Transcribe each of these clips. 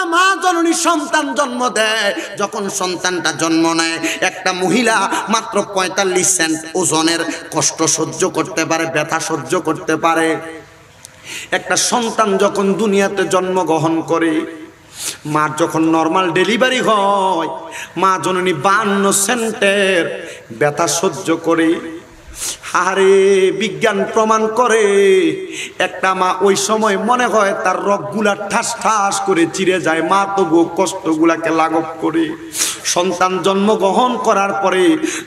একটা মা জননী সন্তান জন্ম দেয়, যখন সন্তানটা জন্ম নেয় একটা মহিলা মাত্র 45 সেন্ট ওজনের কষ্ট সহ্য করতে পারে, ব্যথা সহ্য করতে পারে। একটা সন্তান যখন দুনিয়াতে জন্মগ্রহণ করে, মা যখন নর্মাল ডেলিভারি হয়, মা জননী 52 সেন্টের ব্যথা সহ্য করে। আরে বিজ্ঞান প্রমাণ করে একটা মা ওই সময় মনে হয় তার রগগুলা ঠাস ঠাস করে চিরে যায়, মা তবুও কষ্টগুলাকে লাঘব করে। সন্তান জন্মগ্রহণ করার পরে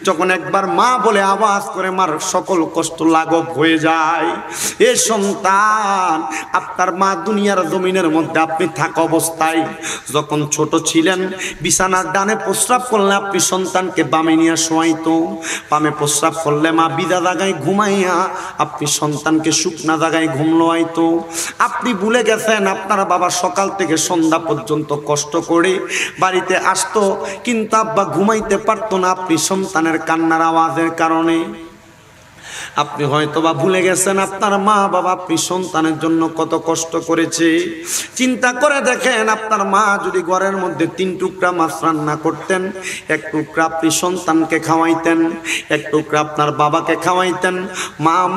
যখন একবার মা বলে আওয়াজ করে, মার সকল কষ্ট লাঘব হয়ে যায়। এ সন্তান, আপনার মা দুনিয়ার জমিনের মধ্যে আপনি থাকা অবস্থায় যখন ছোট ছিলেন, বিছানার ডানে প্রস্রাব করলে আপনি সন্তানকে বামে নিয়ে শোয়াইতো, বামে প্রস্রাব করলে মা বিদা জায়গায় ঘুমাইয়া আপনি সন্তানকে শুকনা জায়গায় ঘুমলোয়াইতো। আপনি ভুলে গেছেন আপনার বাবা সকাল থেকে সন্ধ্যা পর্যন্ত কষ্ট করে বাড়িতে আসতো, কিন্তু আব্বা ঘুমাইতে পারতো না আপনি সন্তানের কান্নার আওয়াজের কারণে। আপনি হয়তো বা ভুলে গেছেন আপনার মা বাবা আপনি সন্তানের জন্য কত কষ্ট করেছে। চিন্তা করে দেখেন, আপনার মা যদি ঘরের মধ্যে 3 টুকরা মাছ রান্না করতেন, 1 টুকরা আপনি সন্তানকে খাওয়াইতেন, 1 টুকরা আপনার বাবাকে খাওয়াইতেন,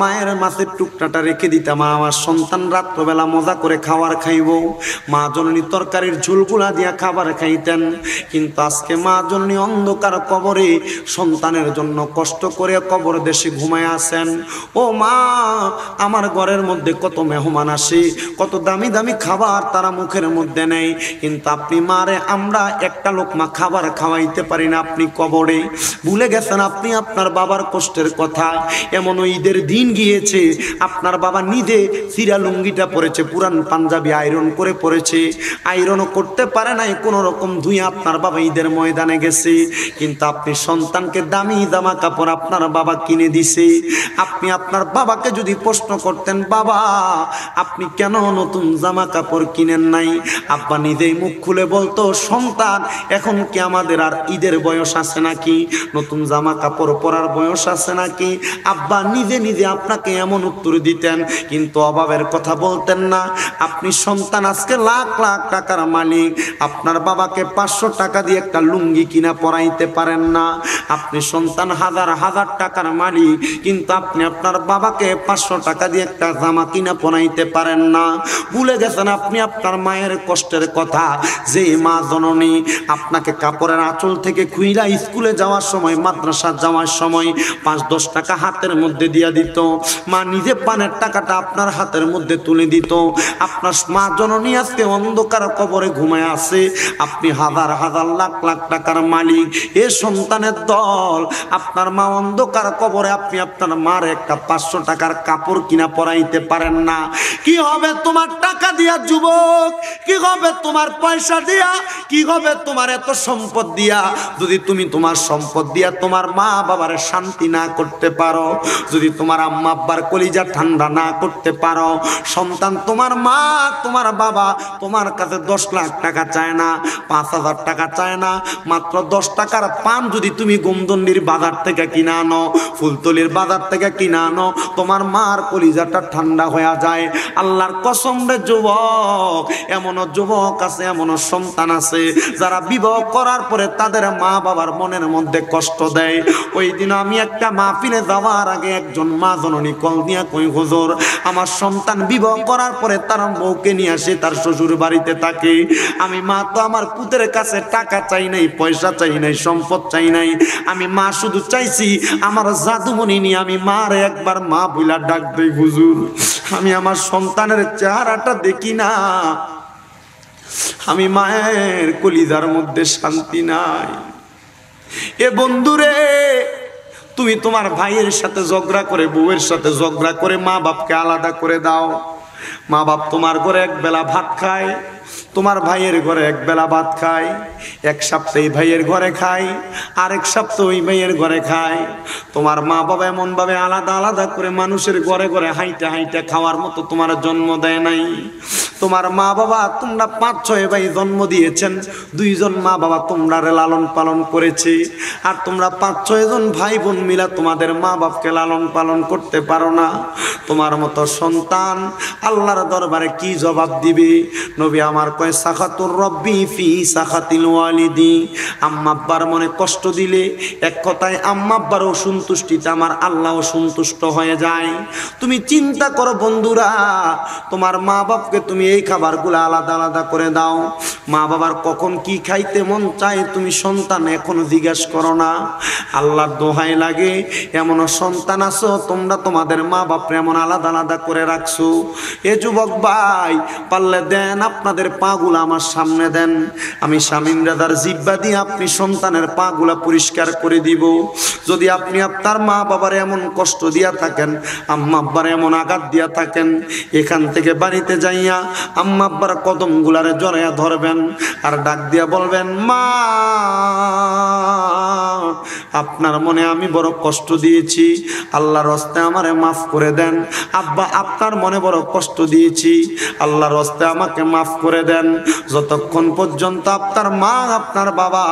মায়ের মাছের টুকরাটা রেখে দিতাম, আমার সন্তান রাত্রবেলা মজা করে খাবার খাইব, মা জননী তরকারির ঝোলগুলা দিয়া খাবার খাইতেন। কিন্তু আজকে মা জননী অন্ধকার কবরে সন্তানের জন্য কষ্ট করে কবর দেশে ঘুমায় আছেন। ও মা, আমার ঘরের মধ্যে কত মেহমান আসে, কত দামি দামি খাবার তারা মুখের মধ্যে নেই, কিন্তু আপনি মারে আমরা একটা লোকমা খাবার খাওয়াইতে পারি না, আপনি কবরে। ভুলে গেছেন আপনি আপনার বাবার কষ্টের কথা। এমন ঈদের দিন গিয়েছে, আপনার বাবা নিজে চিরা লুঙ্গিটা পরেছে, পুরান পাঞ্জাবি আয়রন করে পরেছে, আয়রনও করতে পারে নাই, কোনো রকম ধুয়ে আপনার বাবা ঈদের ময়দানে গেছে, কিন্তু আপনি সন্তানকে দামি জামা কাপড় আপনার বাবা কিনে দিছে। আপনি আপনার বাবাকে যদি প্রশ্ন করতেন, বাবা আপনি কেন নতুন জামা কাপড় কিনেন নাই, আব্বা নিজেই মুখ খুলে বলতো, সন্তান এখন কি আমাদের আর ঈদের বয়স আছে নাকি, নতুন জামা কাপড় পরার বয়স আছে নাকি। আব্বা নিজে নিজে আপনাকে এমন উত্তর দিতেন, কিন্তু অভাবের কথা বলতেন না। আপনি সন্তান আজকে লাখ লাখ টাকার মালিক, আপনার বাবাকে 500 টাকা দিয়ে একটা লুঙ্গি কিনা পরাইতে পারেন না। আপনি সন্তান হাজার হাজার টাকার মালিক, কিন্তু আপনি আপনার বাবাকে 500 টাকা দিয়ে একটা জামা কিনা পরাইতে পারেন না। ভুলে গেছেন আপনি আপনার মায়ের কষ্টের কথা। যে মা জননী আপনাকে কাপড়ের আঁচল থেকে খুইলা স্কুলে যাওয়ার সময়, মাদ্রাসা যাওয়ার সময় 5-10 টাকা হাতের মধ্যে দিয়া দিত, মা নিজে পানের টাকাটা আপনার হাতের মধ্যে তুলে দিত। আপনার মা জননী আজকে অন্ধকার কবরে ঘুমায় আছে, আপনি হাজার হাজার লাখ লাখ টাকার মালিক। এ সন্তানের দল, আপনার মা অন্ধকার কবরে, আপনি আপনার মার একটা 500 টাকার কাপড় কিনা পরাইতে পারেন না। কি হবে তোমার টাকা দিয়া যুবক, কি হবে তোমার পয়সা দিয়া, কি হবে তোমার এত সম্পদ দিয়া, যদি তুমি তোমার সম্পদ দিয়া তোমার মা বাবার শান্তি না করতে পারো, যদি তোমার আম্মা আব্বার কলিজা ঠান্ডা না করতে পারো। সন্তান, তোমার মা তোমার বাবা তোমার কাছে 10 লাখ টাকা চায় না, 5000 টাকা চায় না, মাত্র 10 টাকার পান যদি তুমি গোমদন্ডির বাজার থেকে কিনা আনো, ফুলতলির বাজার থেকে কিনা আনো, তোমার মার কলিজাটা ঠান্ডা হয়ে যায়। আল্লাহর কসম রে যুবক, এমনও যুবক আছে, এমনও সন্তান আছে যারা বিবাহ করার পরে তাদের মা বাবার মনের মধ্যে কষ্ট দেয়। ওই দিন আমি একটা মাহফিলে যাওয়ার আগে একজন মা জননী কল দিয়া কই, হুজুর আমার সন্তান বিবাহ করার পরে তার বউকে নিয়ে আসে তার শ্বশুর বাড়িতে থাকে। আমি মা তো আমার পুতের কাছে টাকা চাই নাই, পয়সা চাই নাই, সম্পদ চাই নাই, আমি মা শুধু চাইছি আমার জাদুমণি নিয়ে আমি মার একবার মা বইলা ডাক দেই। হুজুর আমি আমার সন্তানের চেহারাটা দেখি না, আমি মায়ের কলিজার মধ্যে শান্তি নাই। এ বন্ধুরে, তুমি তোমার ভাইয়ের সাথে ঝগড়া করে, বউয়ের সাথে ঝগড়া করে মা বাপকে আলাদা করে দাও। মা বাপ তোমার ঘরে এক বেলা ভাত খায়, তোমার ভাইয়ের ঘরে এক বেলা ভাত খায়। এক সপ্তাহ এই ভাইয়ের ঘরে খায়, আরেক সপ্তাহ ওই ভাইয়ের ঘরে খায়। তোমার মা বাবা এমন ভাবে আলাদা আলাদা করে মানুষের ঘরে ঘরে হাইটে হাইটে খাওয়ার মতো তোমার জন্ম দেয় নাই। তোমার মা বাবা, তোমরা 5-6 ভাই জন্ম দিয়েছেন, 2 জন মা বাবা তোমরা লালন পালন করেছে, আর তোমরা 5-6 জন ভাই বোন মিলা তোমাদের মা বাপকে লালন পালন করতে পারো না। তোমার মতো সন্তান আল্লাহর দরবারে কি জবাব দিবে? নবী আমার আমার কয় সাখাতুর রব্বি ফি সাখাতিল ওয়ালিদি, আম্মা আব্বার মনে কষ্ট দিলে এক কথায় আম্মা আব্বার অসন্তুষ্টিতে আমার আল্লাহ অসন্তুষ্ট হয়ে যায়। তুমি চিন্তা করো বন্ধুরা, তোমার মা বাপকে তুমি এই খাবারগুলো আলাদা আলাদা করে দাও, মা বাবার কখন কি খাইতে মন চায় তুমি সন্তান এখনো জিজ্ঞাসা করো না। আল্লাহর দোহাই লাগে, এমন সন্তান আছো তোমরা তোমাদের মা বাপরে এমন আলাদা আলাদা করে রাখছো। এ যুবক ভাই, পারলে দেন আপনাদের পাগুলা আমার সামনে দেন, আমি শামীম রাজার জিব্বা দিয়ে আপনি সন্তানের পাগুলা পরিষ্কার করে দিব। যদি আপনি আপনার মা বাবার এমন কষ্ট দিয়া থাকেন, আম্মা আব্বার এমন আঘাত দিয়া থাকেন, এখান থেকে বাড়িতে যাইয়া আম্মা আব্বার কদমগুলারে জড়াইয়া ধরবেন আর ডাক দিয়া বলবেন, মা আপনার মনে আমি বড় কষ্ট দিয়েছি, আল্লাহর রাস্তায় আমারে মাফ করে দেন। আব্বা আপনার মনে বড় কষ্ট দিয়েছি, আল্লাহর রাস্তায় আমাকে মাফ করে দেন। যতক্ষণ পর্যন্ত আপনার মা আপনার বাবা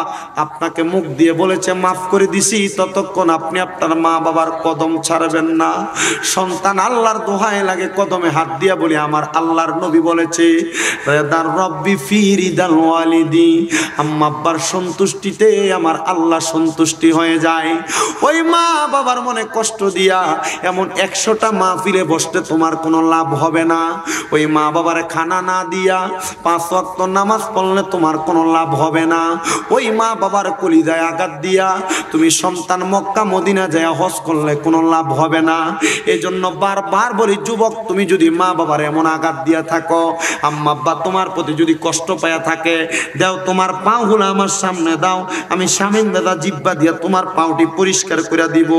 আপনাকে মুখ দিয়ে বলেছে মাফ করে দিছি, ততক্ষণ আপনি আপনার মা বাবার কদম ছাড়বেন না। সন্তান আল্লাহর দোহাই লাগে কদমে হাত দিয়া বলি, আমার আল্লাহর নবী বলেছে রিদার রব্বি ফি রিদাল ওয়ালিদি, আম্মা আব্বার সন্তুষ্টিতে আমার আল্লাহ সন্তুষ্টি হয়ে যায়। ওই মা বাবার মনে কষ্ট দিয়া এমন 100টা মাহফিলে বসতে তোমার কোনো লাভ হবে না। ওই মা বাবার খানা না দিয়া 5 ওয়াক্ত নামাজ পড়লে তোমার কোনো লাভ হবে না। ওই মা বাবার কলিজায় আঘাত দিয়া তুমি সন্তান মক্কা মদিনা যায় হজ করলে কোনো লাভ হবে না। এজন্য বারবার বলি যুবক, তুমি যদি মা বাবার এমন আঘাত দিয়া থাকো, আম্মা আব্বা তোমার প্রতি যদি কষ্ট পায়া থাকে, দাও তোমার পাগুলো আমার সামনে দাও, আমি শামীম দাদা জিব্বা দিয়া তোমার পাউটি পরিষ্কার করে দিব।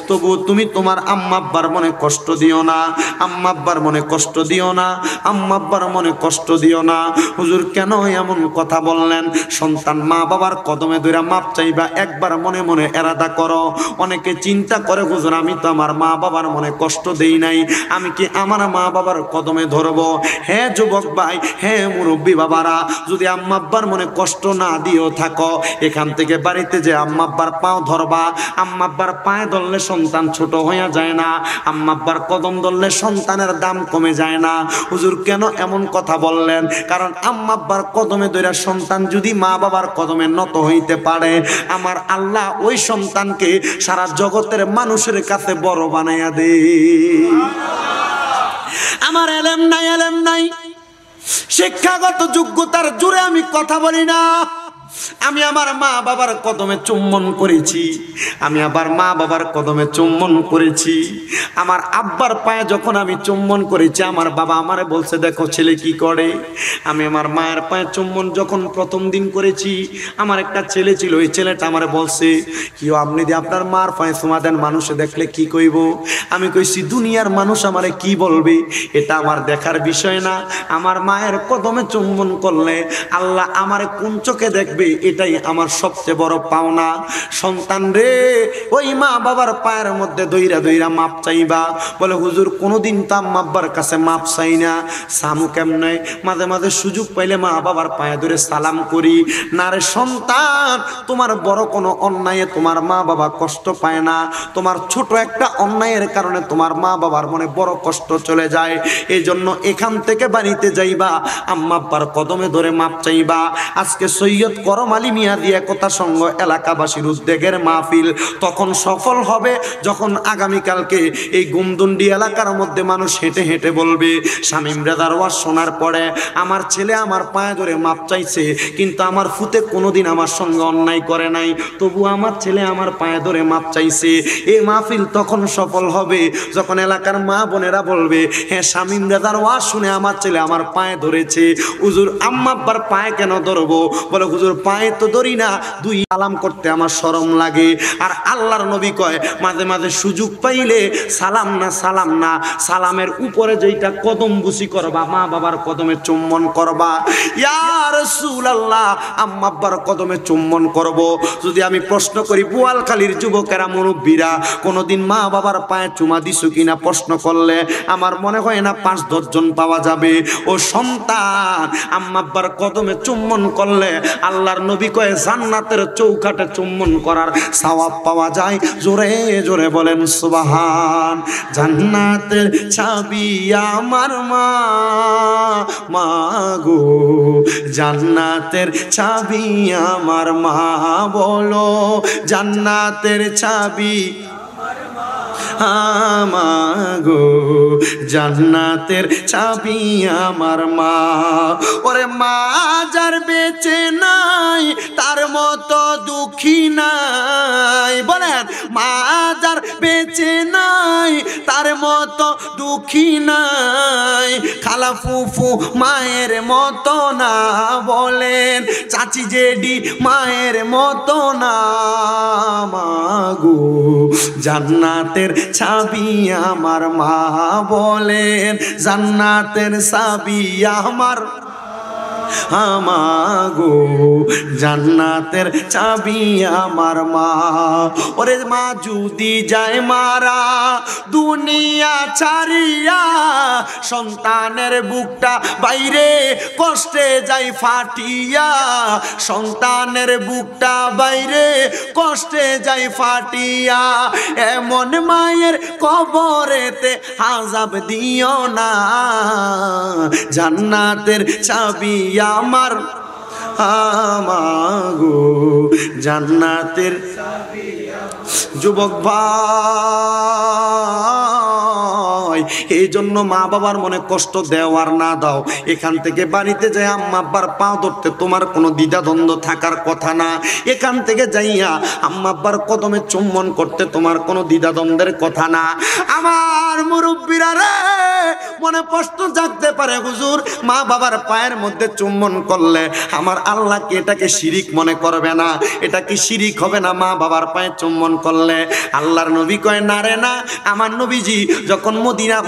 তবু তুমি তোমার আম্মা আব্বার মনে কষ্ট দিও না, আম্মা আব্বার মনে কষ্ট দিও না, আম্মা আব্বার মনে কষ্ট দিও না। হুজুর কেন এমন কথা বললেন? সন্তান মা বাবার কদমে ধরে মাপ চাইবা, একবার মনে মনে এরাদা করো। অনেকে চিন্তা করে হুজুর আমি তো আমার মা বাবার মনে কষ্ট দেই নাই, আমি কি আমার মা বাবার কদমে ধরবো? হ্যাঁ যুবক ভাই, হ্যাঁ মুরব্বী বাবারা, যদি আম্মা আব্বার মনে কষ্ট না দিও থাকো, এখান থেকে বাড়িতে যে আম্মা আব্বার পাও ধরবা। আম্মা আব্বার পায়ে ধরলে সন্তান ছোট হয়ে যায় না, আম্মা আব্বার কদম ধরলে সন্তানের দাম কমে যায় না। হুজুর কেন এমন কথা বললেন? কারণ আম্মা আব্বার কদমে ধরে সন্তান যদি মা বাবার কদমে নত হইতে পারে, আমার আল্লাহ ওই সন্তানকে সারা জগতের মানুষের কাছে বড় বানাইয়া দে। আমার এলেম নাই, শিক্ষাগত যোগ্যতার জোরে আমি কথা বলি না। আমি আমার মা বাবার কদমে চুম্বন করেছি, আমি আবার মা বাবার কদমে চুম্বন করেছি। আমার আব্বার পায়ে যখন আমি চুম্বন করেছি, আমার বাবা আমারে বলছে দেখো ছেলে কি করে। আমি আমার মায়ের পায়ে চুম্বন যখন প্রথম দিন করেছি, আমার একটা ছেলে ছিল, ওই ছেলেটা আমারে বলছে কি আপনি দিয়ে আপনার মার পায়ে চুমা দেন, মানুষে দেখলে কি কইব? আমি কইছি দুনিয়ার মানুষ আমারে কি বলবে এটা আমার দেখার বিষয় না, আমার মায়ের কদমে চুম্বন করলে আল্লাহ আমারে কোন চোখে দেখবে এটাই আমার সবচেয়ে বড় পাওনা। সন্তান রে, ওই মা বাবার পায়ের মধ্যে দইরা দইরা মাপ চাইবা। বলে হুজুর কোনোদিন তো আম্মা আব্বার কাছে মাপ চাই না, সামু কেমনে? মাঝে মাঝে সুযোগ পাইলে মা বাবার পায়ে ধরে সালাম করি। না রে সন্তান, তোমার বড় কোনো অন্যায়ে তোমার মা বাবা কষ্ট পায় না, তোমার ছোট একটা অন্যায়ের কারণে তোমার মা বাবার মনে বড় কষ্ট চলে যায়। এই জন্য এখান থেকে বাড়িতে যাইবা, আম্মা আব্বার কদমে ধরে মাপ চাইবা। আজকে সৈয়দ করম আলী মিয়া দিয়ে কথা সঙ্গ এলাকাবাসীর উদ্যোগের মাহফিল তখন সফল হবে যখন আগামীকালকে এই গুমদুন্ডি এলাকার মধ্যে মানুষ হেঁটে হেঁটে বলবে শামীম রেজার ওয়াজ শোনার পরে আমার ছেলে আমার পায়ে ধরে মাপ চাইছে, কিন্তু আমার ফুতে কোনোদিন আমার সঙ্গে অন্যায় করে নাই, তবু আমার ছেলে আমার পায়ে ধরে মাপ চাইছে। এই মাহফিল তখন সফল হবে যখন এলাকার মা বোনেরা বলবে হ্যাঁ শামীম রেজার ওয়াজ শুনে আমার ছেলে আমার পায়ে ধরেছে। হুজুর আম্মা আব্বার পায়ে কেন ধরবো? বলে হুজুর পায়ে তো ধরি না, দুই সালাম করতে আমার শরম লাগে। আর আল্লাহর নবী কয় মাঝে মাঝে সুযোগ পাইলে সালাম না সালামের উপরে যেটা কদম বুসি করবা, মা বাবার কদমে চুম্বন করবা। ইয়া রাসূল রাসূলুল্লাহ আম্মা আব্বার কদমে চুম্বন করব। যদি আমি প্রশ্ন করি বোয়ালখালীর যুবকেরা মুরব্বীরা কোনোদিন মা বাবার পায়ে চুমা দিছো কিনা প্রশ্ন করলে আমার মনে হয় না 5-10 জন পাওয়া যাবে। ও সন্তান, আম্মা আব্বার কদমে চুম্বন করলে আল্লাহর নবী কয় জান্নাতের চৌকাঠে চুম্বন করার সওয়াব পাওয়া যায়। জোরে জোরে বলেন সুবহান। জান্নাতের চাবি আমার মা, মা গো জান্নাতের চাবি আমার মা, বলো জান্নাতের চাবি আমাগো জান্নাতের চাবি আমার মা। ওরে মা যার বেঁচে নাই তার মতো দুঃখী নাই, বলেন মা যার বেঁচে নাই তার মতো দুঃখী নাই। খালা ফুফু মায়ের মতো না, বলেন চাচি জেডি মায়ের মতো না। মাগো জান্নাতের চাবি আমার মা, বলেন জান্নাতের চাবি আমার আমাগো জান্নাতের চাবি আমার মা। ওরে মা যদি যায় মারা দুনিয়া ছাড়িয়া, সন্তানের বুকটা বাইরে কষ্টে যায় ফাটিয়া, সন্তানের বুকটা বাইরে কষ্টে যায় ফাটিয়া। এমন মায়ের কবরেতে আযাব দিও না, জান্নাতের চাবি আমার আমাগো জান্নাতের। যুবক ভাই, এই জন্য মা বাবার মনে কষ্ট দেওয়ার না দাও। এখান থেকে বাড়িতে যাই আম্মা আব্বার পা ধরতে তোমার কোনো দ্বিধাদ্বন্দ্ব থাকার কথা না। এখান থেকে যাইয়া আম্মা আব্বার কদমে চুম্বন করতে তোমার কোনো দ্বিধাদ্বন্দ্বের কথা না। আমার মুরব্বীরা রে, মনে প্রশ্ন জাগতে পারে হুজুর মা বাবার পায়ের মধ্যে চুম্বন করলে আমার আল্লাহ কি এটাকে শিরিক মনে করবে না? এটা কি শিরিক হবে না মা বাবার পায়ে চুম্বন করলে? আল্লাহর নবী কয় না রে না। আমার নবীজি যখন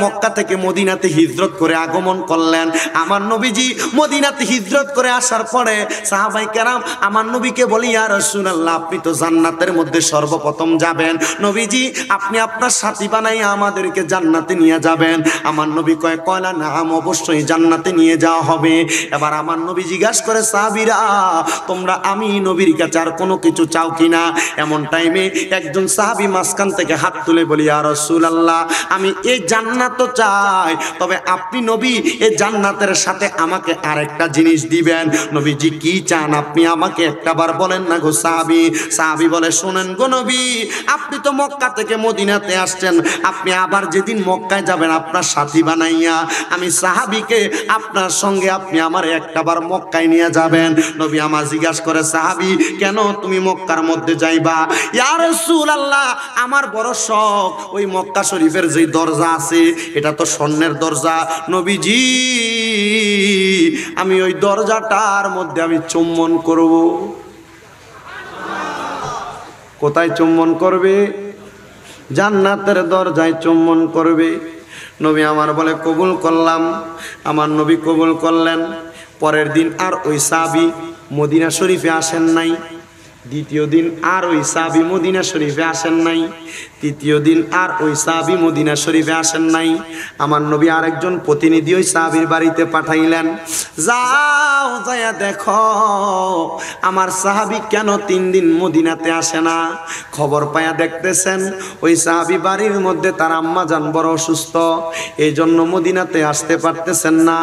মক্কা থেকে মদিনাতে হিজরত করে আগমন করলেন, আমার নবীজি মদিনাতে হিজরত করে আসার পরে সাহাবায়ে কেরাম আমার নবীকে বলি ইয়া রাসূলুল্লাহ আপনি তো জান্নাতের মধ্যে সর্বপ্রথম যাবেন, নবীজি আপনি আপনার সাথী বানাইয়া আমাদেরকে জান্নাতে নিয়ে যাবেন। আমার নবী কয়লা নাম অবশ্যই জান্নাতে নিয়ে যাওয়া হবে। এবার আমার নবী জিজ্ঞাসা করে সাহাবীরা তোমরা আমি নবীর কাছে আর কোনো কিছু চাও কিনা? এমন টাইমে একজন সাহাবী মাঝখান থেকে হাত তুলে বলি ইয়া রাসূলুল্লাহ আমি এই জান্নাত তো চাই, তবে আপনি নবী এই জান্নাতের সাথে আমাকে আরেকটা জিনিস দিবেন। নবীজি কি চান আপনি আমাকে একটাবার বলেন না গো সাহাবী। সাহাবী বলে শুনেন গো নবী, আপনি তো মক্কা থেকে মদিনাতে আসছেন, আপনি আবার যেদিন মক্কায় যাবেন আপনার সাথী বানাইয়া আমি সাহাবীকে আপনার সঙ্গে আপনি আমার একটাবার মক্কায় নিয়ে যাবেন। নবী আমার জিজ্ঞাসা করে সাহাবী কেন তুমি মক্কার মধ্যে যাইবা? ইয়া রাসূলুল্লাহ আমার বড় শখ ওই মক্কা শরীফের যে দরজা আছে এটা তো স্বর্ণের দরজা, নবীজি আমি ওই দরজাটার মধ্যে আমি চুম্বন করব। কোথায় চুম্বন করবে? জান্নাতের দরজায় চুম্বন করবে। নবী আমার বলে কবুল করলাম। আমার নবী কবুল করলেন। পরের দিন আর ওই সাহাবী মদিনা শরীফে আসেন নাই। দ্বিতীয় দিন আর ওই সাহাবী মদিনা শরীফে আসেন নাই। তৃতীয় দিন আর ওই সাহাবী মদিনা শরীফে আসেন নাই। আমার নবী আরেকজন প্রতিনিধি ওই সাহাবীর বাড়িতে পাঠাইলেন, যাও যায়া দেখো আমার সাহাবী কেন 3 দিন মদিনাতে আসে না। খবর পায়া দেখতেছেন ওই সাহাবী বাড়ির মধ্যে তার আম্মা জান বড় অসুস্থ, এই জন্য মদিনাতে আসতে পারতেছেন না।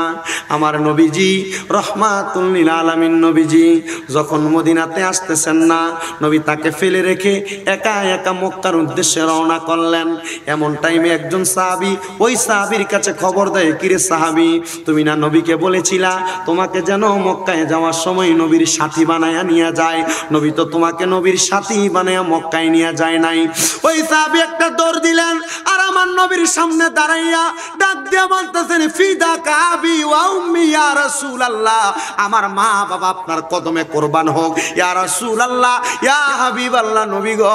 আমার নবীজি রহমাতুল লিল আলামিন নবীজি যখন মদিনাতে আসতেছেন না, নবী তাকে ফেলে রেখে একা একা মক্কার উদ্দেশ্যে রওনা করলেন। এমন টাইমে একজন সাহাবী ওই সাহাবীর কাছে খবর দেয়, কিরে সাহাবী তুমি না নবীকে বলেছিলা তোমাকে যেন মক্কায় যাওয়ার সময় নবীর সাথী বানায়া নিয়ে যায়, নবী তো তোমাকে নবীর সাথী বানায়া মক্কায় নিয়ে যায় নাই। ওই সাহাবী একটা দৌড় দিলেন আর আমার নবীর সামনে দাঁড়াইয়া ডাক দিয়ে বলতেছেন ফিদাকা আবি ওয়া উম্মি ইয়া রাসূলুল্লাহ আমার মা বাবা আপনার কদমে কুরবান হোক। ইয়া রাসূলুল্লাহ রাসূলুল্লাহ, ইয়া হাবিবাল্লাহ, নবী গো,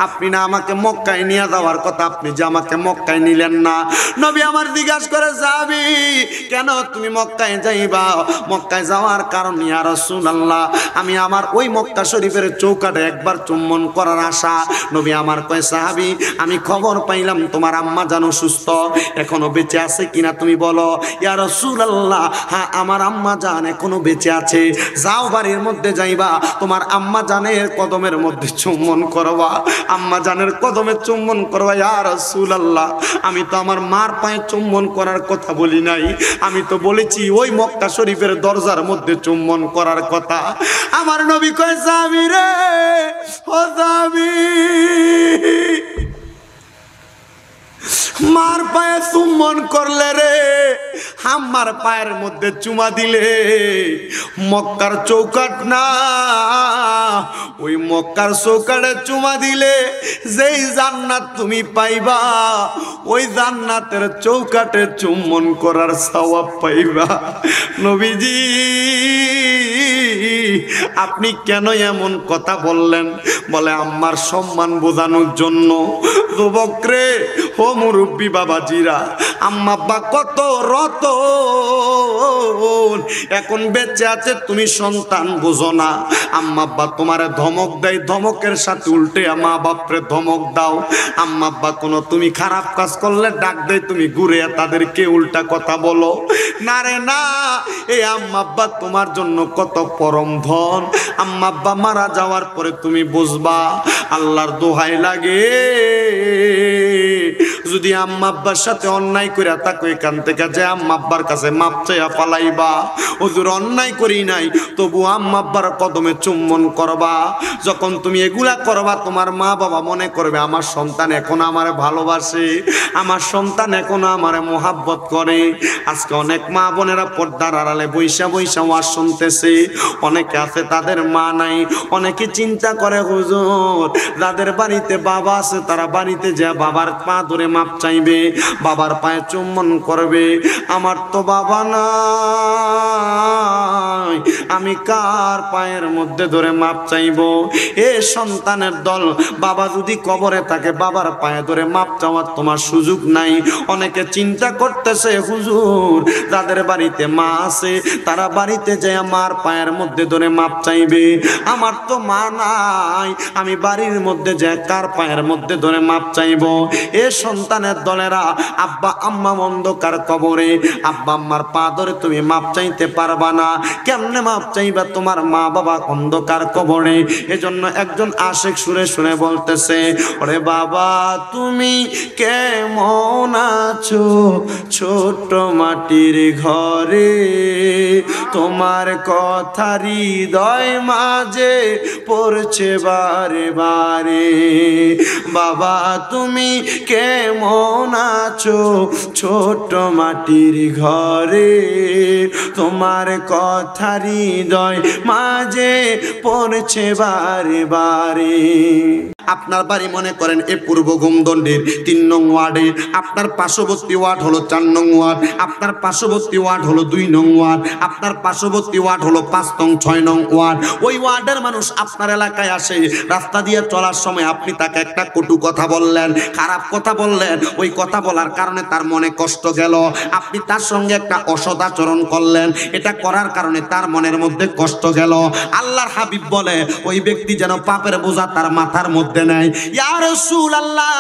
আপনি না আমাকে মক্কায় নিয়ে যাওয়ার কথা, আপনি যে আমাকে মক্কায় নিলেন না। নবী আমার জিজ্ঞাসা করে, যাবি কেন তুমি মক্কায় যাইবা? মক্কায় যাওয়ার কারণ ইয়া রাসূলুল্লাহ, আমি আমার ওই মক্কা শরীফের চৌকাঠে একবার চুম্বন করার আশা। নবী আমার কয়, সাহাবী, আমি খবর পাইলাম তোমার আম্মা জানো সুস্থ, এখনো বেঁচে আছে কিনা তুমি বলো। ইয়া রাসূলুল্লাহ, হ্যাঁ আমার আম্মা জান এখনো বেঁচে আছে। যাও বাড়ির মধ্যে যাইবা, তোমার আম্মা জানের কদমের মধ্যে চুম্বন করবা, আম্মা জানের কদমে চুম্বন করবা। ইয়া রাসূলুল্লাহ, আমি তো আমার মার পায়ে চুম্বন করার কথা বলি নাই, আমি তো বলেছি ওই মক্কা শরীফের দরজার মধ্যে চুম্বন করার কথা। আমার নবী কয়, যাবি রে ও যাবি, মার পায়ে চুম্বন করলে রে, আম্মার পায়ের মধ্যে চুমা দিলে মক্কার চৌকাট না, ওই মক্কার চৌকাটে চুমা দিলে যেই জান্নাত তুমি পাইবা, ওই জান্নাতের চৌকাটে চুম্বন করার সওয়াব পাইবা। নবীজি আপনি কেন এমন কথা বললেন? বলে আম্মার সম্মান বোঝানোর জন্য। যুবক রে, ও মুরব্বী বাবাজিরা, আম্মা আব্বা কত রতন, এখন বেঁচে আছে, তুমি সন্তান বোঝো না। আম্মা আব্বা তোমারে ধমক দেয়, ধমকের সাথে উল্টে মা বাপরে ধমক দাও। আম্মা আব্বা কোনো তুমি খারাপ কাজ করলে ডাক দেয়, তুমি ঘুরে তাদেরকে উল্টা কথা বলো। না রে না, এই আম্মা আব্বা তোমার জন্য কত পরম ধন। আম্মা আব্বা মারা যাওয়ার পরে তুমি বুঝবা। আল্লাহর দোহাই লাগে, যদি আম্মা আব্বার সাথে অন্যায় করে থাকো, এখান থেকে যে আম্মা আব্বার কাছে মাপ চাইয়া পালাইবা। হুজুর অন্যায় করি নাই, তবু আম্মা আব্বার কদমে চুম্বন করবা। যখন তুমি এগুলা করবা, তোমার মা বাবা মনে করবে আমার সন্তান এখন আমারে ভালোবাসে, আমার সন্তান এখন আমারে মোহাব্বত করে। আজকে অনেক মা বোনেরা পর্দার আড়ালে বৈশা বৈশা ওয়াজ শুনতেছে। অনেকে আছে তাদের মা নাই, অনেকে চিন্তা করে হুজুর যাদের বাড়িতে বাবা আছে তারা বাড়িতে যা বাবার পা ধরে মাপ চাইবে, বাবার পায়ে চুম্বন করবে। আমার তো বাবা নাই, আমি কার পায়ের মধ্যে ধরে মাপ চাইব? এ সন্তানের দল, বাবা যদি কবরে থাকে বাবার পায়ে ধরে মাপ চাওয়ার তোমার সুযোগ নাই। অনেকে চিন্তা করতেছে হুজুর যাদের বাড়িতে মা আছে তারা বাড়িতে যায় মার পায়ের মধ্যে ধরে মাপ চাইবে। আমার তো মা নাই, আমি বাড়ির মধ্যে যে কার পায়ের মধ্যে ধরে মাপ চাইব? এ সন্তানের দলেরা, আব্বা আম্মা অন্ধকার কবরে, আব্বা আম্মার পা ধরে তুমি মাপ চাইতে পারবা না। কেমনে মাপ চাইবা? তোমার মা বাবা অন্ধকার কবরে। এজন্য একজন আশিক সুরে সুরে বলতেছে, ওরে বাবা তুমি কেমন আছো ছোট মাটির ঘরে, তোমার কথা হৃদয় মাঝে পড়ছে বারে বারে। বাবা তুমি কেমন আছো ছোট মাটির ঘরে, তোমার কথা হৃদয় মাঝে পড়ছে বারে বারে। আপনার বাড়ি মনে করেন এ পূর্ব গোমদণ্ডের ৩ নং ওয়ার্ডে, আপনার পার্শ্ববর্তী ওয়ার্ড হলো ৪ নং ওয়ার্ড, আপনার পার্শ্ববর্তী ওয়ার্ড হলো ২ নং ওয়ার্ড, আপনার পার্শ্ববর্তী ওয়ার্ড হলো ৫ নং ৬ নং ওয়ার্ড। ওই ওয়ার্ডের মানুষ আপনার এলাকায় আসে, রাস্তা দিয়ে চলার সময় আপনি তাকে একটা কটু কথা বললেন, খারাপ কথা বললেন, ওই কথা বলার কারণে তার মনে কষ্ট গেল। আপনি তার সঙ্গে একটা অসদাচরণ করলেন, এটা করার কারণে তার মনের মধ্যে কষ্ট গেল। আল্লাহর হাবিব বলে ওই ব্যক্তি যেন পাপের বোঝা তার মাথার মধ্যে নেয়। ইয়া রাসূলুল্লাহ,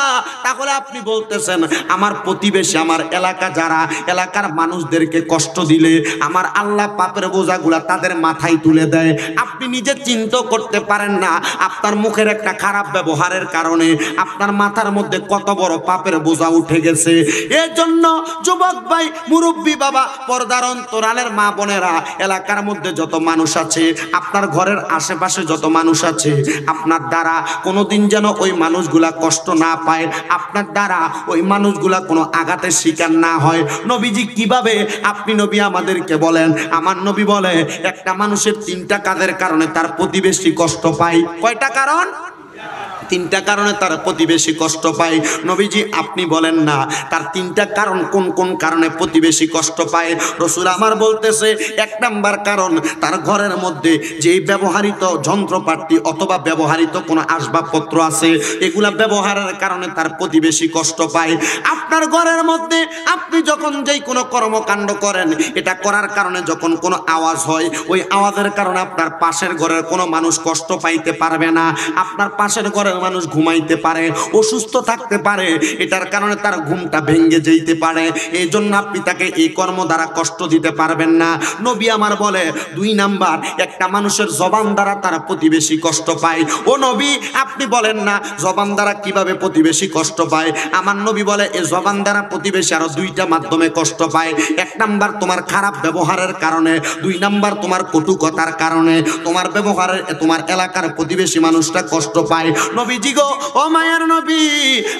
তাহলে আপনি বলতেছেন আমার প্রতিবেশী, আমার এলাকা যারা, এলাকার মানুষদেরকে কষ্ট দিলে আমার আল্লাহ পাপের বোঝাগুলা তাদের মাথায় তুলে দেয়। আপনি নিজে চিন্তা করতে পারেন না, আপনার মুখের একটা খারাপ ব্যবহারের কারণে আপনার মাথার মধ্যে কত বড় পাপের বোঝা উঠে গেছে। এর জন্য যুবক ভাই, মুরব্বী বাবা, পর্দার অন্তরালের মা বোনেরা, এলাকার মধ্যে যত মানুষ আছে, আপনার ঘরের আশেপাশে যত মানুষ আছে, আপনার দ্বারা কোনোদিন যেন ওই মানুষগুলা কষ্ট না পায়, আপনার দ্বারা ওই মানুষগুলা কোনো আঘাতের শিকার না হয়। নবীজি কিভাবে, আপনি নবী আমাদেরকে বলেন, আমার নবী বলে একটা মানুষের 3টা কাজের কারণে তার প্রতিবেশী কষ্ট পায়। কয়টা কারণ? তিনটা কারণে তার প্রতিবেশী কষ্ট পায়। নবীজি আপনি বলেন না তার তিনটা কারণ কোন কোন কারণে প্রতিবেশী কষ্ট পায়। রাসূল আমার বলতেছে, এক নাম্বার কারণ তার ঘরের মধ্যে যে ব্যবহৃত যন্ত্রপাতি অথবা ব্যবহৃত কোনো আসবাবপত্র আছে, এগুলা ব্যবহারের কারণে তার প্রতিবেশী কষ্ট পায়। আপনার ঘরের মধ্যে আপনি যখন যেই কোনো কর্মকাণ্ড করেন, এটা করার কারণে যখন কোনো আওয়াজ হয়, ওই আওয়াজের কারণে আপনার পাশের ঘরের কোনো মানুষ কষ্ট পাইতে পারবে না। আপনার পাশের ঘরের মানুষ ঘুমাইতে পারে, অসুস্থ থাকতে পারে, এটার কারণে তার ঘুমটা ভেঙে যেতে পারে। এই জন্য আপনি তাকে এই কর্ম দ্বারা কষ্ট দিতে পারবেন না। নবী আমার বলে, দুই নাম্বার, একটা মানুষের জবান দ্বারা তার প্রতিবেশী কষ্ট পায়। ও নবী আপনি বলেন না জবান দ্বারা কিভাবে প্রতিবেশী কষ্ট পায়। আমার নবী বলে, এই জবান দ্বারা প্রতিবেশী আরো দুইটা মাধ্যমে কষ্ট পায়। এক নাম্বার তোমার খারাপ ব্যবহারের কারণে, দুই নাম্বার তোমার কটু কথার কারণে। তোমার ব্যবহারের তোমার এলাকার প্রতিবেশী মানুষটা কষ্ট পায়। নবীজি গো, ও মায়ার নবী,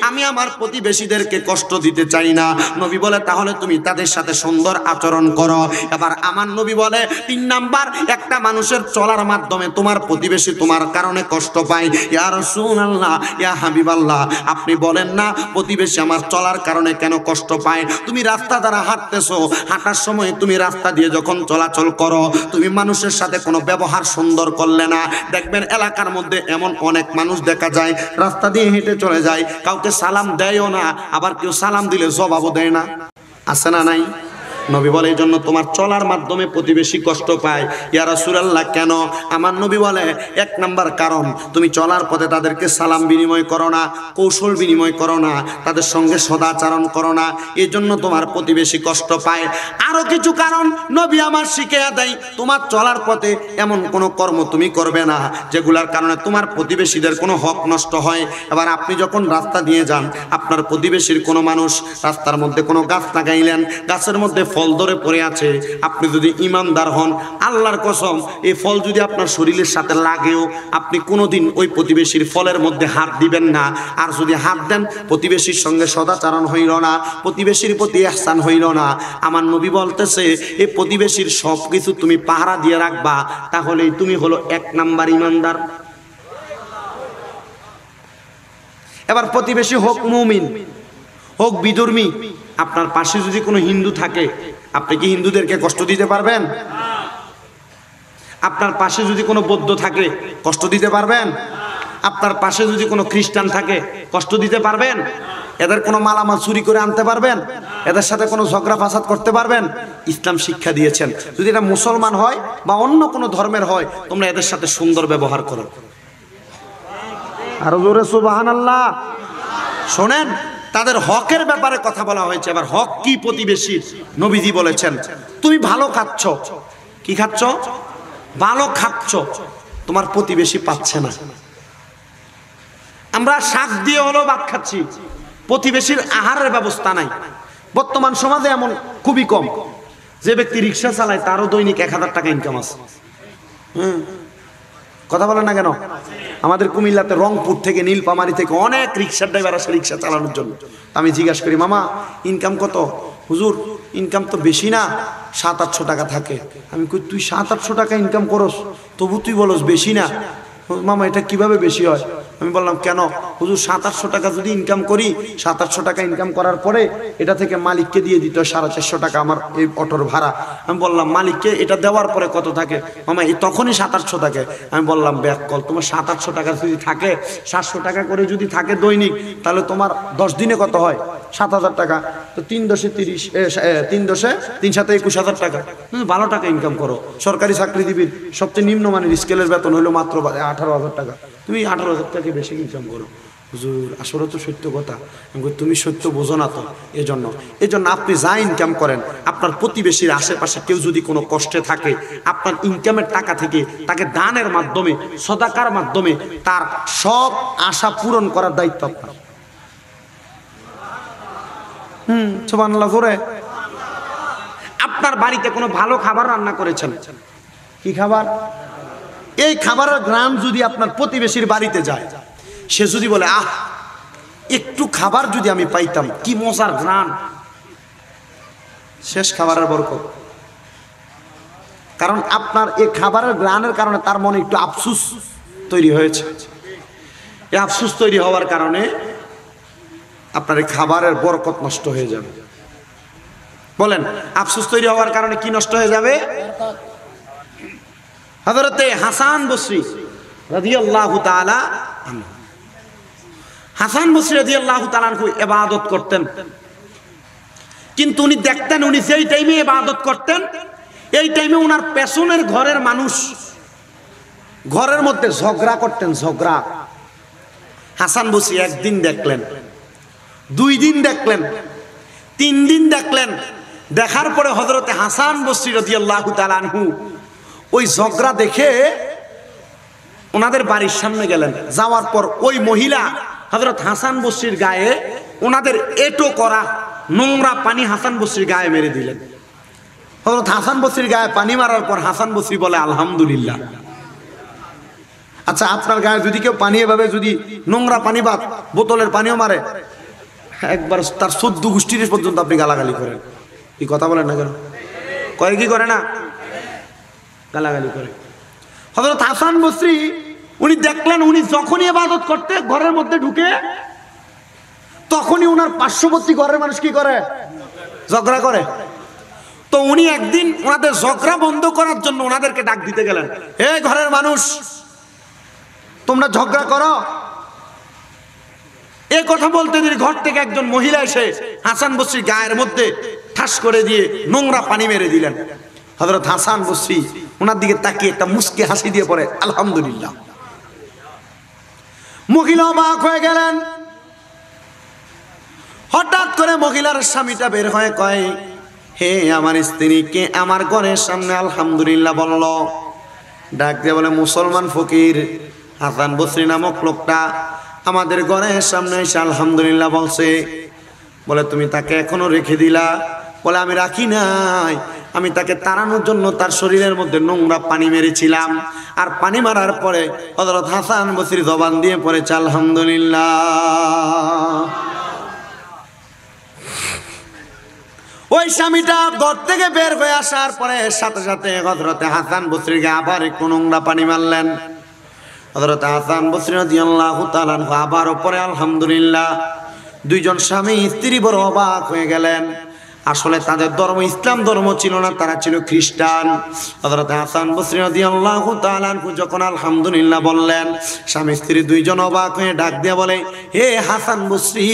আমি আমার প্রতিবেশীদেরকে কষ্ট দিতে চাই না। নবী বলে, তাহলে তুমি তাদের সাথে সুন্দর আচরণ করো। এবার আমার নবী বলে, তিন নাম্বার, একটা মানুষের চলার মাধ্যমে তোমার প্রতিবেশী তোমার কারণে কষ্ট পায়। ইয়া রাসূলুল্লাহ, ইয়া হাবিবাল্লাহ, আপনি বলেন না প্রতিবেশী আমার চলার কারণে কেন কষ্ট পায়? তুমি রাস্তা দ্বারা হাঁটতেছো, হাঁটার সময় তুমি রাস্তা দিয়ে যখন চলাচল করো, তুমি মানুষের সাথে কোনো ব্যবহার সুন্দর করলে না, দেখবেন এলাকার মধ্যে এমন অনেক মানুষ দেখা যায় রাস্তা দিয়ে হেঁটে চলে যায়, কাউকে সালাম দেয়ও না, আবার কেউ সালাম দিলে জবাবও দেয় না। আছে না নাই? নবী বলে, এই জন্য তোমার চলার মাধ্যমে প্রতিবেশী কষ্ট পায়। ইয়া রাসূলুল্লাহ কেন? আমার নবী বলে, এক নাম্বার কারণ, তুমি চলার পথে তাদেরকে সালাম বিনিময় করো না, কৌশল বিনিময় করো না, তাদের সঙ্গে সদাচরণ করো না, এই জন্য তোমার প্রতিবেশী কষ্ট পায়। আরো কিছু কারণ নবী আমার শিখিয়ে দেয়, তোমার চলার পথে এমন কোনো কর্ম তুমি করবে না যেগুলার কারণে তোমার প্রতিবেশীদের কোনো হক নষ্ট হয়। এবার আপনি যখন রাস্তা দিয়ে যান, আপনার প্রতিবেশীর কোনো মানুষ রাস্তার মধ্যে কোনো গাছ লাগাইলেন, গাছের মধ্যে ফল ধরে পড়ে আছে, আপনি যদি ইমানদার হন, আল্লাহর কসম, এই ফল যদি আপনার শরীরের সাথে লাগেও আপনি কোনোদিন ওই প্রতিবেশীর ফলের মধ্যে হাত দিবেন না। আর যদি হাত দেন, প্রতিবেশীর সঙ্গে সদাচরণ হইল না, প্রতিবেশীর প্রতি ইহসান হইল না। আমার নবী বলতেছে, এই প্রতিবেশীর সব কিছু তুমি পাহারা দিয়ে রাখবা, তাহলেই তুমি হলো এক নাম্বার ইমানদার। এবার প্রতিবেশী হোক মুমিন হোক বিধর্মী, আপনার পাশে যদি কোনো হিন্দু থাকে, আপনি কি হিন্দুদেরকে কষ্ট দিতে পারবেন? আপনার পাশে যদি কোনো বৌদ্ধ থাকে, কষ্ট দিতে পারবেন? আপনার পাশে যদি কোনো খ্রিস্টান থাকে, কষ্ট দিতে পারবেন? এদের কোনো মালামাল চুরি করে আনতে পারবেন? এদের সাথে কোনো ঝগড়া ফাসাদ করতে পারবেন? ইসলাম শিক্ষা দিয়েছেন, যদি এটা মুসলমান হয় বা অন্য কোনো ধর্মের হয়, তোমরা এদের সাথে সুন্দর ব্যবহার করো। আরো জোরে সুবহানাল্লাহ। শোনেন, তাদের হকের ব্যাপারে কথা বলা হয়েছে। এবার হক কি প্রতিবেশীর? নবীজি বলেছেন, তুমি ভালো খাচ্ছ, কি খাচ্ছ? ভালো খাচ্ছ, তোমার প্রতিবেশী পাচ্ছে না। আমরা শাক দিয়ে হলো ভাত খাচ্ছি, প্রতিবেশীর আহারের ব্যবস্থা নাই। বর্তমান সমাজে এমন খুবই কম, যে ব্যক্তি রিক্সা চালায় তারও দৈনিক 1000 টাকা ইনকাম আছে। কথা বলেন না কেন? আমাদের কুমিল্লাতে রংপুর থেকে, নীলপামারি থেকে অনেক রিক্সার ড্রাইভার আসে রিক্সা চালানোর জন্য। আমি জিজ্ঞাসা করি, মামা ইনকাম কত? হুজুর ইনকাম তো বেশি না, 700-800 টাকা থাকে। আমি কই, তুই 700-800 টাকা ইনকাম করস, তবু তুই বলস বেশি না? মামা এটা কিভাবে বেশি হয়? আমি বললাম, কেন? হুজুর 700-800 টাকা যদি ইনকাম করি, 700-800 টাকা ইনকাম করার পরে এটা থেকে মালিককে দিয়ে দিত 450 টাকা আমার এই অটোর ভাড়া। আমি বললাম, মালিককে এটা দেওয়ার পরে কত থাকে? মামা এই তখনই 700-800 থাকে। আমি বললাম, ব্যাক কল, তোমার 700-800 টাকা যদি থাকে, 700 টাকা করে যদি থাকে দৈনিক, তাহলে তোমার 10 দিনে কত হয়? 7000 টাকা। তো 3 × 30, 3 × 3 = 21000 টাকা। তুমি ভালো টাকা ইনকাম করো। সরকারি চাকরিজীবীর সবচেয়ে নিম্নমানের স্কেলের বেতন হলো মাত্র 18000 টাকা, তুমি 18000 টাকা বেশি ইনকাম করো। হুজুর আসলে তো সত্য কথা। তুমি সত্য বোঝো না তো। এই জন্য আপনি যা ইনকাম করেন, আপনার প্রতিবেশীর আশেপাশে কেউ যদি কোনো কষ্টে থাকে, আপনার ইনকামের টাকা থেকে তাকে দানের মাধ্যমে, সদাকার মাধ্যমে তার সব আশা পূরণ করার দায়িত্ব আপনার। সুবহানাল্লাহ করে। আপনার বাড়িতে কোনো ভালো খাবার রান্না করেছেন, কি খাবার? এই খাবারের ঘ্রাণ যদি আপনার প্রতিবেশীর বাড়িতে যায়, সে যদি বলে, আহ একটু খাবার যদি আমি পাইতাম, কি মজার ঘ্রাণ, শেষ খাবারের বরকত। কারণ আপনার এই খাবারের ঘ্রাণের কারণে তার মনে একটু আফসোস তৈরি হয়েছে। এই আফসোস তৈরি হওয়ার কারণে আপনার এই খাবারের বরকত নষ্ট হয়ে যাবে। বলেন, আফসোস তৈরি হওয়ার কারণে কি নষ্ট হয়ে যাবে? হযরতে হাসান বসরি রাদিয়াল্লাহু তাআলা আনহু, হাসান বসরি রাদিয়াল্লাহু তাআলা আনহু ইবাদত করতেন, কিন্তু উনি দেখতেন উনি যেই টাইমে ইবাদত করতেন এই টাইমে উনার পেছনের ঘরের মানুষ ঘরের মধ্যে ঝগড়া করতেন। ঝগড়া হাসান বসরি একদিন দেখলেন, 2 দিন দেখলেন, 3 দিন দেখলেন। দেখার পরে হযরতে হাসান বসরি রাদিয়াল্লাহু তাআলা আনহু ওই ঝগড়া দেখে ওনাদের বাড়ির সামনে গেলেন। যাওয়ার পর ওই মহিলা হযরত হাসান বসরির গায়ে ওনাদের এটো করা নোংরা পানি হাসান বসরির গায়ে মেরে দিলেন। হযরত হাসান বসরির গায়ে পানি মারার পর হাসান বসরি বলে আলহামদুলিল্লাহ। আচ্ছা, আপনার গায়ে যদি কেউ পানি এভাবে যদি নোংরা পানি বা বোতলের পানিও মারে, একবার তার 14 গোষ্ঠীর পর্যন্ত আপনি গালাগালি করেন, কি কথা বলেন না কেন? করে কি করে না? গালাগালি করে। হযরত হাসান বসরি উনি দেখলেন উনি যখনই ইবাদত করতে ঘরের মধ্যে ঢুকে তখনই উনার পার্শ্ববর্তী ঘরের মানুষ কি করে? ঝগড়া করে। তো উনি একদিন ওনাদের ঝগড়া বন্ধ করার জন্য ওনাদেরকে ডাক দিতে গেলেন, হে ঘরের মানুষ, তোমরা ঝগড়া করো। এই কথা বলতে দিন ঘর থেকে একজন মহিলা এসে হাসান বসরির গায়ের মধ্যে ঠাস করে দিয়ে নোংরা পানি মেরে দিলেন। হযরত হাসান বসরি ওনার দিকে তাকিয়ে একটা মুস্কি হাসি দিয়ে পড়ে আলহামদুলিল্লাহ। মহিলা অবাক হয়ে গেলেন। হঠাৎ করে মহিলার স্বামীটা বের হয়ে কয়, হে আমার স্ত্রীকে আমার ঘরের সামনে আলহামদুলিল্লাহ বলল। ডাক দিয়ে বলে, মুসলমান ফকির হাসান বসরি নামক লোকটা আমাদের ঘরের সামনে এসে আলহামদুলিল্লাহ বলছে। বলে, তুমি তাকে এখনো রেখে দিলা? বলে, আমি রাখি নাই, আমি তাকে তাড়ানোর জন্য তার শরীরের মধ্যে নোংরা পানি মেরেছিলাম। আর পানি মারার পরে হযরত হাসান বসরি জবান দিয়ে পড়েছে আলহামদুলিল্লাহ। ওই স্বামীটা ঘর থেকে বের হয়ে আসার পরে সাথে সাথে হযরতে হাসান বসরিকে আবার একটু নোংরা পানি মারলেন। হযরত হাসান বসরি রাদিয়াল্লাহু তাআলা আবার পরে আলহামদুলিল্লাহ। 2 জন স্বামী স্ত্রী বড় অবাক হয়ে গেলেন। আসলে তাদের ধর্ম ইসলাম ধর্ম ছিল না, তারা ছিল খ্রিস্টান। হযরত হাসান বসরি রাদিয়াল্লাহু তাআলা আনহু যখন আলহামদুলিল্লাহ বললেন, স্বামী স্ত্রী 2 জন অবাক হয়ে ডাক দিয়ে বলে, হে হাসান বসরি,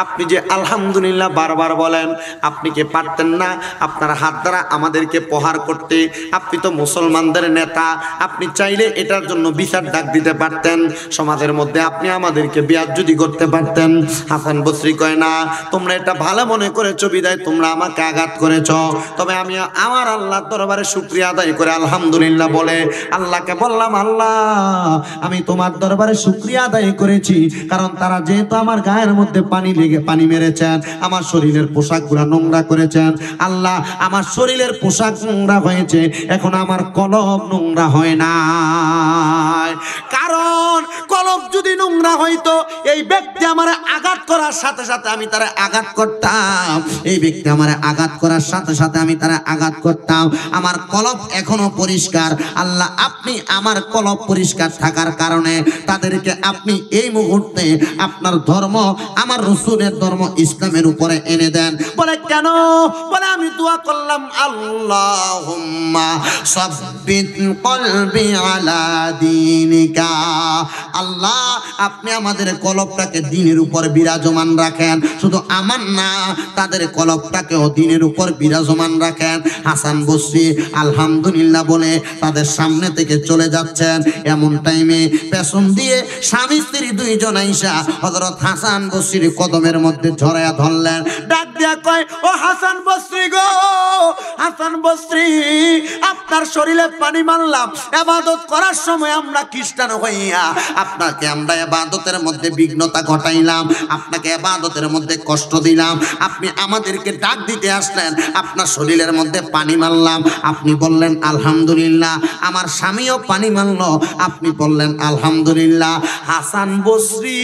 আপনি যে আলহামদুলিল্লাহ বারবার বলেন, আপনি কি পারতেন না আপনার হাত দ্বারা আমাদেরকে প্রহার করতে? আপনি তো মুসলমানদের নেতা, আপনি চাইলে এটার জন্য বিচার ডাক দিতে পারতেন, সমাজের মধ্যে আপনি আমাদেরকে বেয়াজ্জতি করতে পারতেন। হাসান বসরি কয়, না, তোমরা এটা ভালো মনে করেছো বিদায় তোমরা আমাকে আঘাত করেছ, তবে আমি আমার আল্লাহর দরবারে শুকরিয়া আদায় করে আলহামদুলিল্লাহ বলে আল্লাহকে বললাম, আল্লাহ আমি তোমার দরবারে শুকরিয়া আদায় করেছি, কারণ তারা যেহেতু আমার গায়ের মধ্যে পানি মেরেছেন, আমার শরীরের পোশাকগুলো নোংরা করেছেন। আল্লাহ, আমার শরীরের পোশাক নোংরা হয়েছে, এখন আমার কলব নোংরা হয় না। কারণ কলব যদি নোংরা হইতো, এই ব্যক্তি আমার আঘাত করার সাথে সাথে আমি তারা আঘাত করতাম, এই ব্যক্তি আমার আঘাত করার সাথে সাথে আমি তারা আঘাত করতাম। আমার কলব এখনো পরিষ্কার। আল্লাহ, আপনি আমার কলব পরিষ্কার থাকার কারণে তাদেরকে আপনি এই মুহূর্তে আপনার ধর্ম, আমার রাসূলের ধর্ম ইসলামের উপরে এনে দেন। বলে, কেন? বলে, আমি দোয়া করলাম, আল্লাহুম্মা সাব্বিত কলবি আলা দীনিকা। আল্লাহ, আপনি আমাদের কলবটাকে দ্বীনের উপর বিরাজমান রাখেন। শুধু আমার না, তাদের কলবটাকেও দ্বীনের উপর বিরাজমান রাখেন। হাসান বসরি আলহামদুলিল্লাহ বলে তাদের সামনে থেকে চলে যাচ্ছেন। এমন টাইমে পেছন দিয়ে স্বামী স্ত্রী 2 জন আইসা হযরত হাসান বসরির কদমের মধ্যে ঝরায়া ধরলেন। ডাক দিয়া কয়, ও হাসান বসরি গো, হাসান বসরি, আপনার শরীরে পানি মারলাম, ইবাদত করার সময় আমরা খ্রিস্টান হইয়া আপনাকে আমরা ইবাদতের মধ্যে বিঘ্নতা ঘটাইলাম, আপনাকে ইবাদতের মধ্যে কষ্ট দিলাম, আপনি আমাদেরকে ডাক দিতে আসলেন, আপনার শরীরের মধ্যে পানি মারলাম, আপনি বললেন আলহামদুলিল্লাহ, আমার স্বামীও পানি মারল, আপনি বললেন আলহামদুলিল্লাহ। হাসান বসরি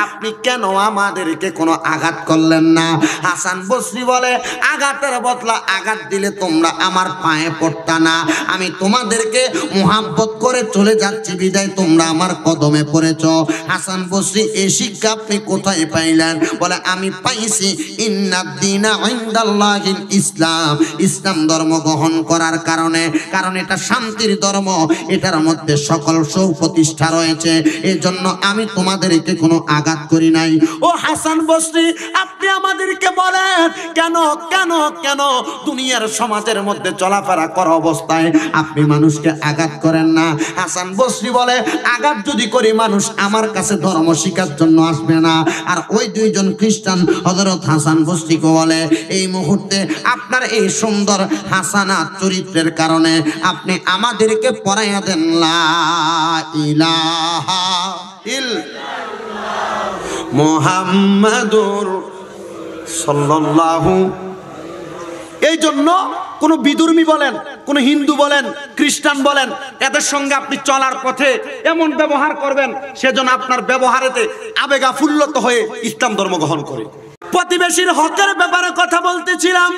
আপনি কেন আমাদেরকে কোনো আঘাত করলেন না? হাসান বসরি বলে, আঘাতের বদলা আঘাত দিলে তোমরা আমার পায়ে পড়তা না। আমি তোমাদেরকে মুহাব্বত করে চলে যাচ্ছি বিদায় তোমরা আমার কদমে পড়েছ। হাসান বসরি এই শিক্ষা আপনি কোথায় পাইলেন? বলে, আমি পাইছি ইন্নাদ-দীনা ইনদাল্লাহিল ইসলাম, ইসলাম ধর্ম গ্রহণ করার কারণে, কারণ এটা শান্তির ধর্ম, এটার মধ্যে সকল সুপ্রতিষ্ঠা রয়েছে, এই জন্য আমি তোমাদেরকে কোনো আঘাত করি নাই। ও হাসান বসরি, আপনি আমাদেরকে বলেন কেন কেন কেন দুনিয়ার সমাজের মধ্যে চলাফেরা করা অবস্থায় আপনি মানুষকে আঘাত করেন না? হাসান বসরি বলে, আঘাত যদি করি মানুষ আমার কাছে ধর্ম শিখার জন্য আসবে না। আর ওই দুইজন খ্রিস্টান হযরত হাসান বসরিকে বলে, এই মুহূর্তে আপনার এই সুন্দর হাসানা চরিত্রের কারণে আপনি আমাদেরকে পড়াইয়া দেন লা ইলাহা ইল্লাল্লাহ মুহাম্মাদুর সাল্লাল্লাহু। এই জন্য কোন বিধর্মী বলেন, কোন হিন্দু বলেন, খ্রিস্টান বলেন, এদের সঙ্গে আপনি চলার পথে এমন ব্যবহার করবেন সেজন্য আপনার ব্যবহারেতে আবেগাফুল্লত হয়ে ইসলাম ধর্ম গ্রহণ করে। প্রতিবেশীর হকের ব্যাপারে কথা বলতেছিলাম।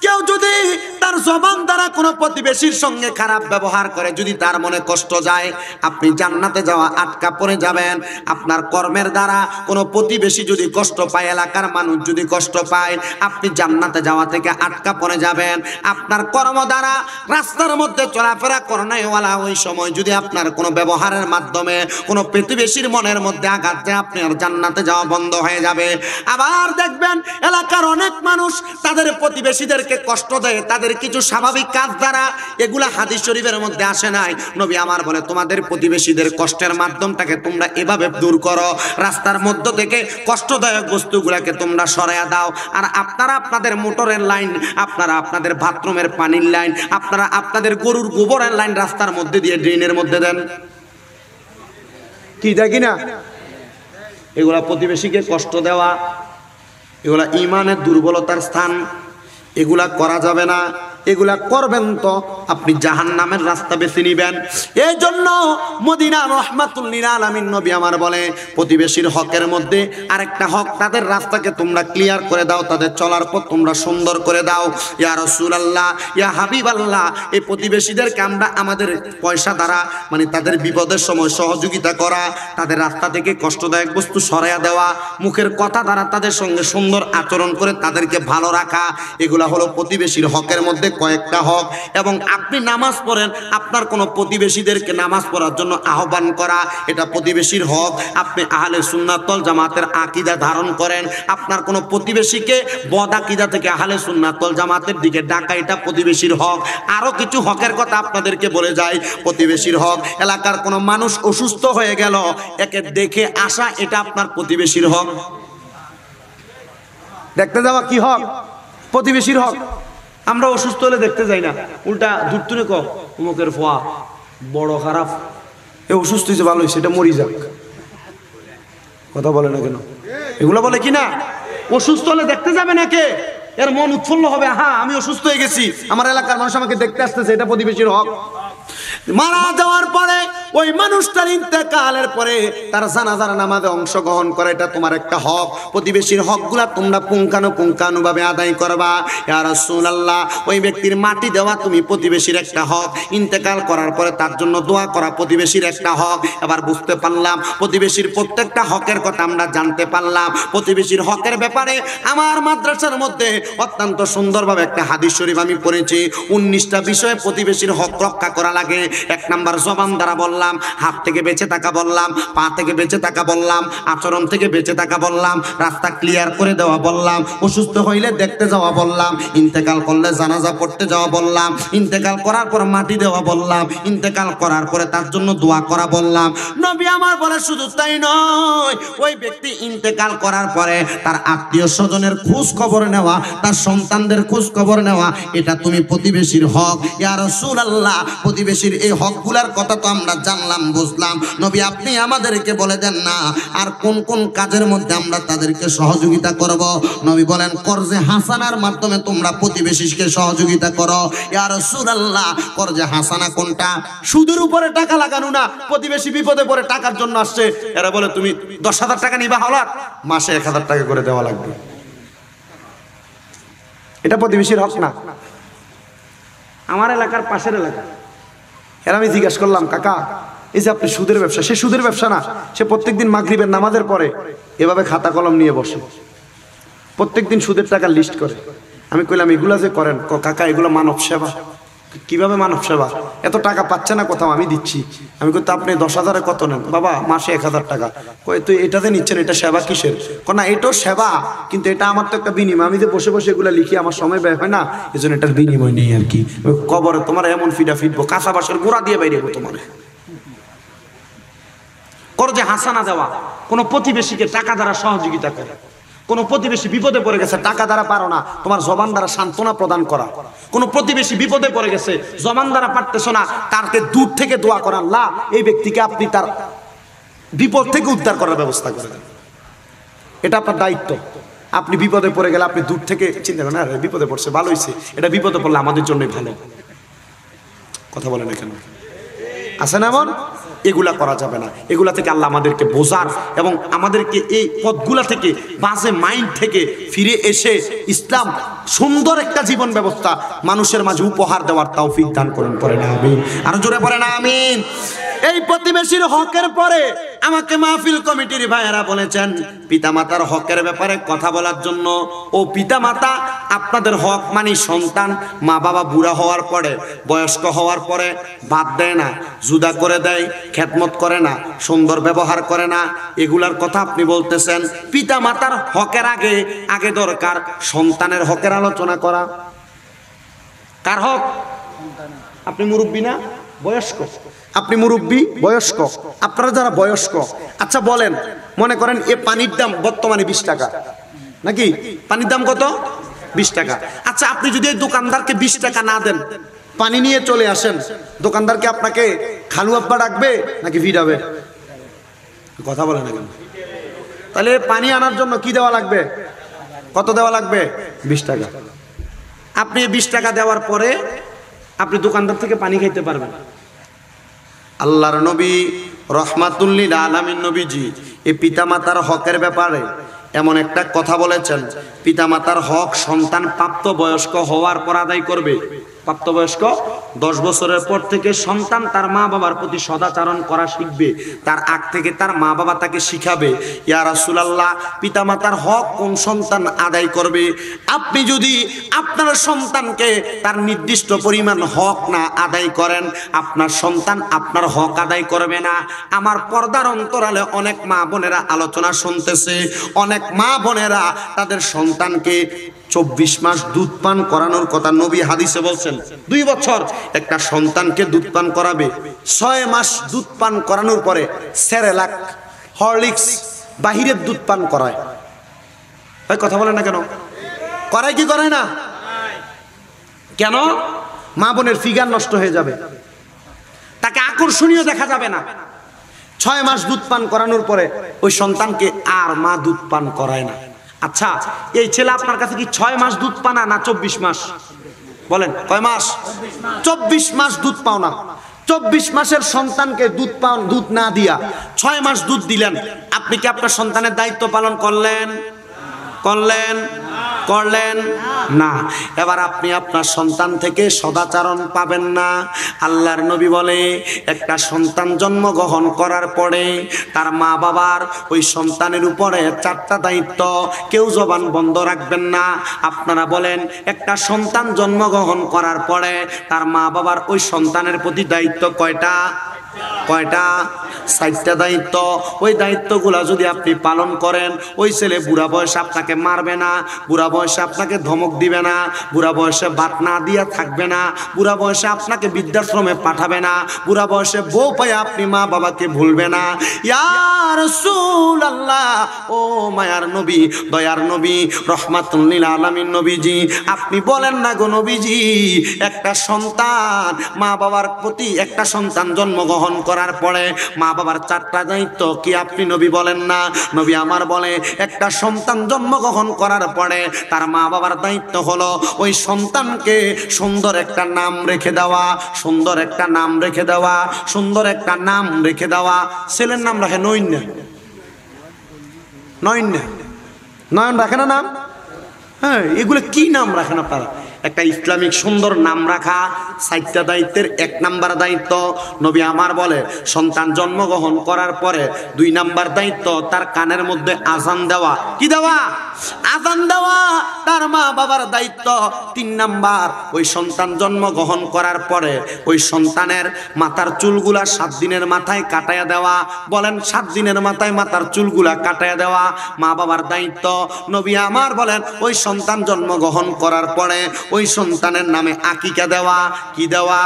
কেউ যদি তার জবান দ্বারা কোনো প্রতিবেশীর সঙ্গে খারাপ ব্যবহার করে, যদি তার মনে কষ্ট যায়, আপনি জান্নাতে যাওয়া আটকা পড়ে যাবেন। আপনার কর্মের দ্বারা কোনো প্রতিবেশী যদি কষ্ট পায়, এলাকার মানুষ যদি কষ্ট পায়, আপনি জান্নাতে যাওয়া থেকে আটকা পড়ে যাবেন। আপনার কর্ম দ্বারা রাস্তার মধ্যে চলাফেরা করনেওয়ালা ওই সময় যদি আপনার কোনো ব্যবহারের মাধ্যমে কোনো প্রতিবেশীর মনের মধ্যে আঘাত দেয়, আপনার জান্নাতে যাওয়া বন্ধ হয়ে যাবে। আবার দেখবেন এলাকার অনেক মানুষ তাদের প্রতিবেশীদেরকে কষ্ট দেয় তাদের কিছু স্বাভাবিক কাজ দ্বারা, এগুলা হাদিস শরীফের মধ্যে আসে নাই। নবী আমার বলে, তোমাদের প্রতিবেশীদের কষ্টের মাধ্যমটাকে তোমরা এভাবে দূর করো, রাস্তার মধ্য থেকে কষ্টদায়ক বস্তুগুলাকে তোমরা সরাইয়া দাও। আর আপনারা আপনাদের মোটরের লাইন, আপনারা আপনাদের বাথরুমের পানির লাইন, আপনারা আপনাদের গরুর গোবরের লাইন রাস্তার মধ্যে দিয়ে ড্রেনের মধ্যে দেন। কি দেখি না, এগুলা প্রতিবেশীকে কষ্ট দেওয়া, এগুলা ইমানের দুর্বলতার স্থান, এগুলা করা যাবে না। এগুলা করবেন তো আপনি জাহান্নামের রাস্তা বেছে নিবেন। এই জন্য মদিনা রহমাতুল লিল আলামিন নবী আমার বলে, প্রতিবেশীর হকের মধ্যে আরেকটা হক, তাদের রাস্তাকে তোমরা ক্লিয়ার করে দাও, তাদের চলার পথ তোমরা সুন্দর করে দাও। ইয়া রাসূলুল্লাহ, ইয়া হাবিবাল্লাহ, এই প্রতিবেশীদেরকে আমরা আমাদের পয়সা দ্বারা, মানে তাদের বিপদের সময় সহযোগিতা করা, তাদের রাস্তা থেকে কষ্টদায়ক বস্তু সরাইয়া দেওয়া, মুখের কথা দ্বারা তাদের সঙ্গে সুন্দর আচরণ করে তাদেরকে ভালো রাখা, এগুলা হলো প্রতিবেশীর হকের মধ্যে কয়েকটা হক। এবং আপনি নামাজ পড়েন, আপনার কোনো প্রতিবেশীদেরকে নামাজ পড়ার জন্য আহ্বান করা, এটা প্রতিবেশীর হক। আপনি আহলে সুন্নাত ওয়াল জামাতের আকীদা ধারণ করেন, আপনার কোনো প্রতিবেশীকে বদ আকীদা থেকে আহলে সুন্নাত ওয়াল জামাতের দিকে ডাকা, এটা প্রতিবেশীর হক। আরো কিছু হকের কথা আপনাদেরকে বলে যাই। প্রতিবেশীর হক, এলাকার কোনো মানুষ অসুস্থ হয়ে গেল, একে দেখে আসা, এটা আপনার প্রতিবেশীর হক। দেখতে যাওয়া কি হক? প্রতিবেশীর হক। আমরা অসুস্থ হলে দেখতে যাই না, উল্টা দূরতুনে অমুকের ফোয়া বড় খারাপ, এ অসুস্থ হয়েছে, ভালো হয়েছে, এটা মরি যাক। কথা বলে না কেন? এগুলো বলে কি না? অসুস্থ হলে দেখতে যাবে না কে? এর মন উৎফুল্ল হবে, হ্যাঁ আমি অসুস্থ হয়ে গেছি, আমার এলাকার মানুষ আমাকে দেখতে আসতেছে, এটা প্রতিবেশীর হক। মারা যাওয়ার পরে ওই মানুষটার ইন্তেকালের পরে তার জানাজার নামাজে অংশগ্রহণ করে, এটা তোমার একটা হক। প্রতিবেশীর হকগুলা তোমরা পুঙ্খানুপুঙ্খানুভাবে আদায় করবা। ইয়া রাসূলুল্লাহ, ওই ব্যক্তির মাটি দেওয়া তুমি প্রতিবেশীর একটা হক। ইন্তেকাল করার পরে তার জন্য দোয়া করা প্রতিবেশীর একটা হক। এবার বুঝতে পারলাম প্রতিবেশীর প্রত্যেকটা হকের কথা আমরা জানতে পারলাম। প্রতিবেশীর হকের ব্যাপারে আমার মাদ্রাসার মধ্যে অত্যন্ত সুন্দরভাবে একটা হাদিস শরীফ আমি পড়েছি। 19টা বিষয়ে প্রতিবেশীর হক রক্ষা করা লাগে। 1 নাম্বার জবান দ্বারা বললাম, হাত থেকে বেঁচে থাকা বললাম, পা থেকে বেঁচে থাকা বললাম, আচরণ থেকে বেঁচে থাকা বললাম, রাস্তা ক্লিয়ার করে দেওয়া বললাম, অসুস্থ হইলে দেখতে যাওয়া বললাম, ইন্তেকাল করলে জানাজা পড়তে যাওয়া বললাম, ইন্তেকাল করার পর মাটি দেওয়া বললাম, ইন্তেকাল করার পরে তার জন্য দোয়া করা বললাম। নবী আমার বলে শুধু তাই নয়, ওই ব্যক্তি ইন্তেকাল করার পরে তার আত্মীয় স্বজনের খোঁজ খবর নেওয়া, তার সন্তানদের খোঁজ খবর নেওয়া, এটা তুমি প্রতিবেশীর হক। ইয়া রাসূলুল্লাহ, প্রতিবেশীর এই হকগুলার কথা তো আমরা জানলাম বুঝলাম, নবী আপনি আমাদেরকে বলে দেন না আর কোন কোন কাজের মধ্যে আমরা তাদেরকে সহযোগিতা করব। নবী বলেন কর্জে হাসানার মাধ্যমে তোমরা প্রতিবেশীকে সহযোগিতা করো। ইয়া রাসূলুল্লাহ কর্জে হাসানা কোনটা? সুদের উপরে টাকা লাগানো না, প্রতিবেশী বিপদে পড়ে টাকার জন্য আসছে, এরা বলে তুমি 10,000 টাকা নিবা, হলার মাসে 1,000 টাকা করে দেওয়া লাগবে, এটা প্রতিবেশীর হক না। আমার এলাকার পাশের এলাকা, এরা আমি জিজ্ঞাসা করলাম কাকা এই যে আপনি সুদের ব্যবসা, সে সুদের ব্যবসা না, সে প্রত্যেকদিন মাগরিবের নামাজের পরে এভাবে খাতা কলম নিয়ে বসে প্রত্যেকদিন সুদের টাকা লিস্ট করে। আমি কইলাম এগুলা যে করেন, কাকা এগুলো মানব সেবা। কিভাবে মানব সেবা? এত টাকা পাচ্ছে না কোথাও, আমি দিচ্ছি। আমি কই তো আপনি 10,000-এ কত নেন? বাবা মাসে 1,000 টাকা। কই তুই এটাতে নিচ্ছেন, এটা সেবা কিসের? না এটাও সেবা, কিন্তু এটা আমার তো একটা বিনিময়, আমি যে বসে বসে এগুলো লিখি আমার সময় ব্যয় হয় না, এই জন্য এটার বিনিময় নেই আর কি। কবরে তোমার এমন ফিডা ফিটবো, কাঁচা বাঁশের গোড়া দিয়ে বাইরে তোমার। কর্জে হাসানা দেওয়া, কোনো প্রতিবেশীকে টাকা দ্বারা সহযোগিতা করে, কোনো প্রতিবেশী বিপদে পড়ে গেছে টাকা দ্বারা পারো না, তোমার জবান দ্বারা সান্ত্বনা প্রদান করা। কোনো প্রতিবেশী বিপদে পড়ে গেছে জবান দ্বারা পারতেছো না, তারকে দূর থেকে দোয়া করা, আল্লাহ এই ব্যক্তিকে আপনি তার বিপদ থেকে উদ্ধার করার ব্যবস্থা করে দেন, এটা আপনার দায়িত্ব। আপনি বিপদে পড়ে গেলে আপনি দূর থেকে চিন্তা করেন, আরে বিপদে পড়ছে ভালো হয়েছে, এটা বিপদে পড়লে আমাদের জন্যই ভালো। কথা বলেন কেন? আছে না এমন? এগুলা করা যাবে না। এগুলা থেকে আল্লাহ আমাদেরকে বোঝার এবং আমাদেরকে এই পথগুলা থেকে, বাজে মাইন্ড থেকে ফিরে এসে ইসলাম সুন্দর একটা জীবন ব্যবস্থা মানুষের মাঝে উপহার দেওয়ার তৌফিক দান করেন। পড়েন আমিন, আরো জোরে পড়েন আমিন। এই প্রতিবেশীর হকের পরে আমাকে মাহফিল কমিটির ভাইয়েরা বলেছেন পিতামাতার হকের ব্যাপারে কথা বলার জন্য। ও পিতামাতা, আপনাদের হক মানে সন্তান মা বাবা বুড়া হওয়ার পরে, বয়স্ক হওয়ার পরে বাদ দেয় না, জুদা করে দেয়, খেদমত করে না, সুন্দর ব্যবহার করে না, এগুলার কথা আপনি বলতেছেন। পিতামাতার হকের আগে আগে দরকার সন্তানের হকের আলোচনা করা। কার হক? আপনি মুরব্বী না বয়স্ক? আপনি মুরব্বী বয়স্ক, আপনারা যারা বয়স্ক, আচ্ছা বলেন, মনে করেন এ পানির দাম বর্তমানে 20 টাকা নাকি? পানির দাম কত? 20 টাকা। আচ্ছা আপনি যদি এই দোকানদারকে 20 টাকা না দেন, পানি নিয়ে চলে আসেন, দোকানদারকে আপনাকে খালু আব্বা ডাকবে নাকি ভিড়াবে? কথা বলে না কেন? তাহলে পানি আনার জন্য কি দেওয়া লাগবে? কত দেওয়া লাগবে? 20 টাকা। আপনি 20 টাকা দেওয়ার পরে আপনি দোকানদার থেকে পানি খাইতে পারবেন। আল্লাহর নবী রহমাতুল লিল আলামিন নবীজি এই পিতামাতার হকের ব্যাপারে এমন একটা কথা বলেছেন, পিতামাতার হক সন্তান প্রাপ্তবয়স্ক হওয়ার পর আদায় করবে। প্রাপ্তবয়স্ক 10 বছরের পর থেকে সন্তান তার মা বাবার প্রতি সদাচরণ করা শিখবে, তার আগ থেকে তার মা বাবা তাকে শিখাবে। ইয়া রাসূলুল্লাহ, পিতামাতার হক কোন সন্তান আদায় করবে? আপনি যদি আপনার সন্তানকে তার নির্দিষ্ট পরিমাণ হক না আদায় করেন, আপনার সন্তান আপনার হক আদায় করবে না। আমার পর্দার অন্তরালে অনেক মা বোনেরা আলোচনা শুনতেছে, অনেক মা বোনেরা তাদের সন্তানকে 24 মাস দুধ পান করানোর কথা নবী হাদিসে বলছেন। 2 বছর একটা সন্তানকে দুধ পান করাবে, 6 মাস দুধ পান করানোর পরে সেরেলাক, হরলিক্স, বাহিরের দুধ পান করায়। ভাই কথা বলেন না কেন? করায় কি করায় না? কেন? মা বোনের ফিগার নষ্ট হয়ে যাবে, তাকে আকর্ষণীয় দেখা যাবে না। 6 মাস দুধ পান করানোর পরে ওই সন্তানকে আর মা দুধ পান করায় না। আচ্ছা এই ছেলে আপনার কাছে কি 6 মাস দুধ পানা না 24 মাস? বলেন কয় মাস? 24 মাস দুধ পাও না। 24 মাসের সন্তানকে দুধ না দিয়া 6 মাস দুধ দিলেন, আপনি কি আপনার সন্তানের দায়িত্ব পালন করলেন? করলেন না। এবার আপনি আপনার সন্তান থেকে সদাচরণ পাবেন না। আল্লাহর নবী বলে একটা সন্তান জন্মগ্রহণ করার পরে তার মা বাবার ওই সন্তানের উপরে 4টা দায়িত্ব, কেউ জবান বন্ধ রাখবেন না। আপনারা বলেন একটা সন্তান জন্মগ্রহণ করার পরে তার মা বাবার ওই সন্তানের প্রতি দায়িত্ব কয়টা? কয়টা? 4টা দায়িত্ব। ওই দায়িত্বগুলা যদি আপনি পালন করেন, ওই ছেলে বুড়া বয়সে আপনাকে মারবে না, বুড়া বয়সে আপনাকে ধমক দিবে না, বুড়া বয়সে বাত না দিয়া থাকবে না, বুড়া বয়সে আপনাকে বৃদ্ধাশ্রমে পাঠাবে না, বুড়া বয়সে বউ পায় আপনি মা বাবাকে ভুলবে না। ইয়া রাসূলুল্লাহ, ও মায়ার নবী, দয়ার নবী, রহমাতুল লিল আলামিন নবীজি, আপনি বলেন না গো নবীজি, একটা সন্তান মা বাবার প্রতি, একটা সন্তান জন্মগ্রহণ করার পরে মা বাবার 4টা দায়িত্ব কি আপনি নবী বলেন না? নবী আমার বলে, একটা সন্তান জন্মগ্রহণ করার পরে তার মা বাবার দায়িত্ব হলো ওই সন্তানকে সুন্দর একটা নাম রেখে দেওয়া, সুন্দর একটা নাম রেখে দেওয়া, সুন্দর একটা নাম রেখে দেওয়া। ছেলের নাম রাখে নয়ন, নয়ন, নয়ন রাখে না নাম? হ্যাঁ, এগুলো কি নাম রাখেন আপনারা? একটা ইসলামিক সুন্দর নাম রাখা 4টা দায়িত্বের 1 নাম্বার দায়িত্ব। নবী আমার বলে, সন্তান জন্মগ্রহণ করার পরে 2 নাম্বার দায়িত্ব তার কানের মধ্যে আজান দেওয়া। কি দেওয়া? আজান দেওয়া তার মা বাবার দায়িত্ব। 3 নাম্বার, ওই সন্তান জন্মগ্রহণ করার পরে ওই সন্তানের মাথার চুলগুলা 7 দিনের মাথায় কাটায়া দেওয়া। বলেন, 7 দিনের মাথায় মাথার চুলগুলা কাটায়া দেওয়া মা বাবার দায়িত্ব। নবী আমার বলেন, ওই সন্তান জন্মগ্রহণ করার পরে ওই সন্তানের নামে আকিকা দেওয়া। কি দেওয়া?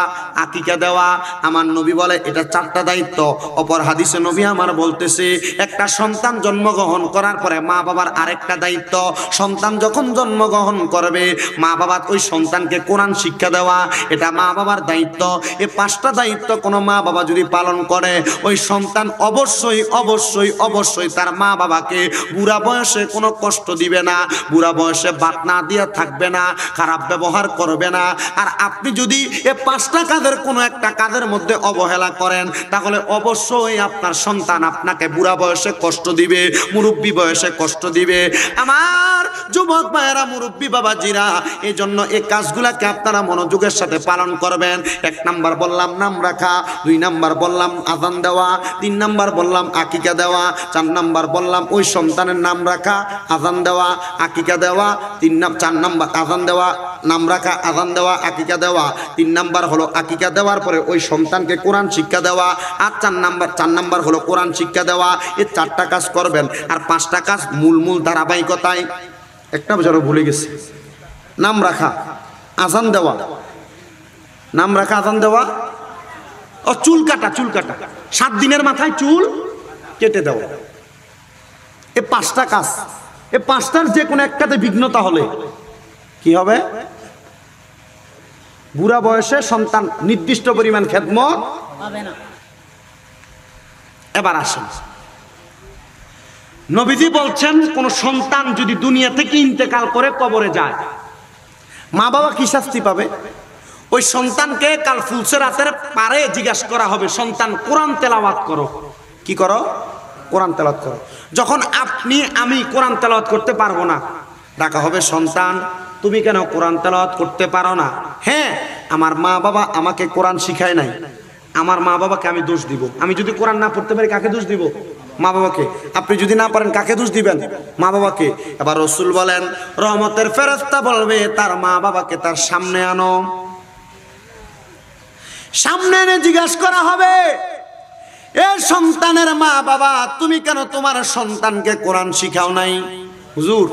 আকিকা দেওয়া। আমার নবী বলে, এটা 4টা দায়িত্ব। অপর হাদিসে নবী আমার বলতেছে, একটা সন্তান জন্মগ্রহণ করার পরে মা বাবার আরেকটা দায়িত্ব, সন্তান যখন জন্মগ্রহণ করবে মা বাবা ওই সন্তানকে কোরআন শিক্ষা দেওয়া, এটা মা বাবার দায়িত্ব। এই 5টা দায়িত্ব কোনো মা বাবা যদি পালন করে, ওই সন্তান অবশ্যই অবশ্যই অবশ্যই তার মা বাবাকে বুড়া বয়সে কোনো কষ্ট দিবে না, বুড়া বয়সে বাত না দিয়ে থাকবে না, খারাপ ব্যবহার করবে না। আর আপনি যদি এই 5টা কাজের কোনো একটা কাজের মধ্যে অবহেলা করেন, তাহলে অবশ্যই আপনার সন্তান আপনাকে বুড়া বয়সে কষ্ট দিবে, মুরব্বী বয়সে কষ্ট দিবে। আমার যুবক ভাইয়েরা, মুরব্বী বাবাজিরা, এই জন্য এই কাজগুলাকে আপনারা মনোযোগের সাথে পালন করবেন। 1 নাম্বার বললাম নাম রাখা, 2 নাম্বার বললাম আযান দেওয়া, 3 নাম্বার বললাম আকিকা দেওয়া, 4 নাম্বার বললাম ওই সন্তানের নাম রাখা, আযান দেওয়া, আকিকা দেওয়া, 4 নাম্বার আযান দেওয়া, নাম রাখা, আযান দেওয়া, আকিকা দেওয়া। 3 নাম্বার হলো আকিকা দেওয়ার পরে ওই সন্তানকে কোরআন শিক্ষা দেওয়া। আর 4 নাম্বার হলো কোরআন শিক্ষা দেওয়া। এই 4টা কাজ করবেন। আর 5টা কাজ মূল ধারাবাহিকতায়, একটা বছরও ভুলে গেছে। নাম রাখা, আযান দেওয়া, নাম রাখা, আযান দেওয়া, ও চুল কাটা, চুল কাটা, 7 দিনের মাথায় চুল কেটে দেওয়া। এই 5টা কাজ, এই 5টার যে কোনো একটাতে বিঘ্নতা হলে কি হবে? বুড়া বয়সে সন্তান নির্দিষ্ট পরিমাণ খেদমত পাবে না। এবার আসেন, নবীজি বলছেন, কোন সন্তান যদি দুনিয়া থেকে ইন্তেকাল করে কবরে যায়, মা বাবা কি শাস্তি পাবে? ওই সন্তানকে কাল ফুলসেরাতের পারে জিজ্ঞাসা করা হবে, সন্তান কোরআন তেলাওয়াত করো। কি করো? কোরআন তেলাওয়াত করো। যখন আপনি আমি কোরআন তেলাওয়াত করতে পারবো না, ডাকা হবে, সন্তান তুমি কেন কোরআন তেলাওয়াত করতে পারো না? হ্যাঁ, আমার মা বাবা আমাকে কোরআন শিখায় নাই, আমার মা বাবাকে আমি দোষ দিব। আমি যদি কোরআন না পড়তে পারি কাকে দোষ দিব? মা বাবাকে। আপনি যদি না পারেন কাকে দোষ দিবেন? মা বাবাকে। এবার রাসূল বলেন, রহমতের ফেরেশতা বলবে তার মা বাবাকে তার সামনে আনো। সামনে এনে জিজ্ঞাসা করা হবে, এ সন্তানের মা বাবা, তুমি কেন তোমার সন্তানকে কোরআন শিখাও নাই? হুজুর,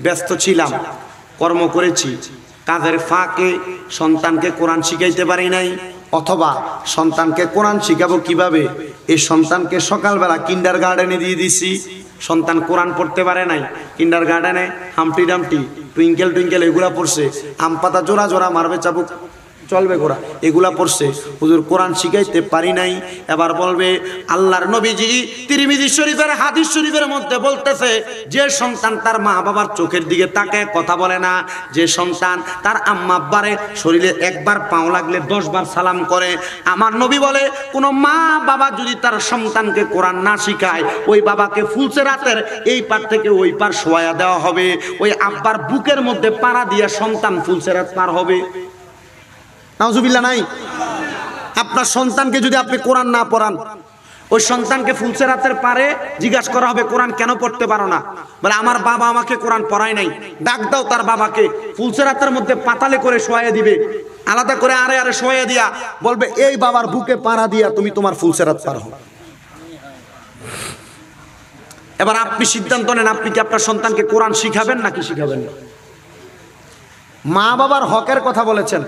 ব্যস্ত ছিলাম, কর্ম করেছি, কাজের ফাঁকে সন্তানকে কোরআন শিখাইতে পারি নাই। অথবা সন্তানকে কোরআন শিখাবো কিভাবে? এই সন্তানকে সকালবেলা কিন্ডার গার্ডেনে দিয়ে দিছি, সন্তান কোরআন পড়তে পারে নাই। কিন্ডার গার্ডেনে হামটি ডামটি, টুইঙ্কেল টুইঙ্কেল এগুলা পড়ছে, আম পাতা জোড়া জোড়া মারবে চাবুক চলবে গোড়া, এগুলা পড়ছে, হুজুর কোরআন শিখাইতে পারি নাই। এবার বলবে, আল্লাহর নবীজি তিরমিজি শরীফের হাদিস শরীফের মধ্যে বলতেছে, যে সন্তান তার মা বাবার চোখের দিকে তাকায় কথা বলে না, যে সন্তান তার আম্মা আব্বারে শরীরে একবার পাও লাগলে 10 বার সালাম করে, আমার নবী বলে, কোন মা বাবা যদি তার সন্তানকে কোরআন না শিখায়, ওই বাবাকে ফুলসেরাতের এই পার থেকে ওই পার শোয়া দেওয়া হবে, ওই আব্বার বুকের মধ্যে পাড়া দিয়ে সন্তান ফুলসেরাত পার হবে। নাউজুবিল্লাহ নাই। আপনার সন্তানকে যদি আপনি কোরআন না পড়ান, ওই সন্তানকে ফুলসেরাতের পারে জিজ্ঞাসা করা হবে কোরআন কেন পড়তে পারো না? বলে আমার বাবা আমাকে কোরআন পড়ায় নাই। ডাক দাও তার বাবাকে, ফুলসেরাতের মধ্যে পাতালে করে শোয়াইয়ে দিবে, আলাদা করে আরে আরে শোয়াইয়ে দিয়া বলবে এই বাবার বুকে পাড়া দিয়া তুমি তোমার ফুলসেরাত পার হও। এবার আপনি সিদ্ধান্ত নেন, আপনি কি আপনার সন্তানকে কোরআন শিখাবেন নাকি শিখাবেন না? মা বাবার হকের কথা বলেছেন,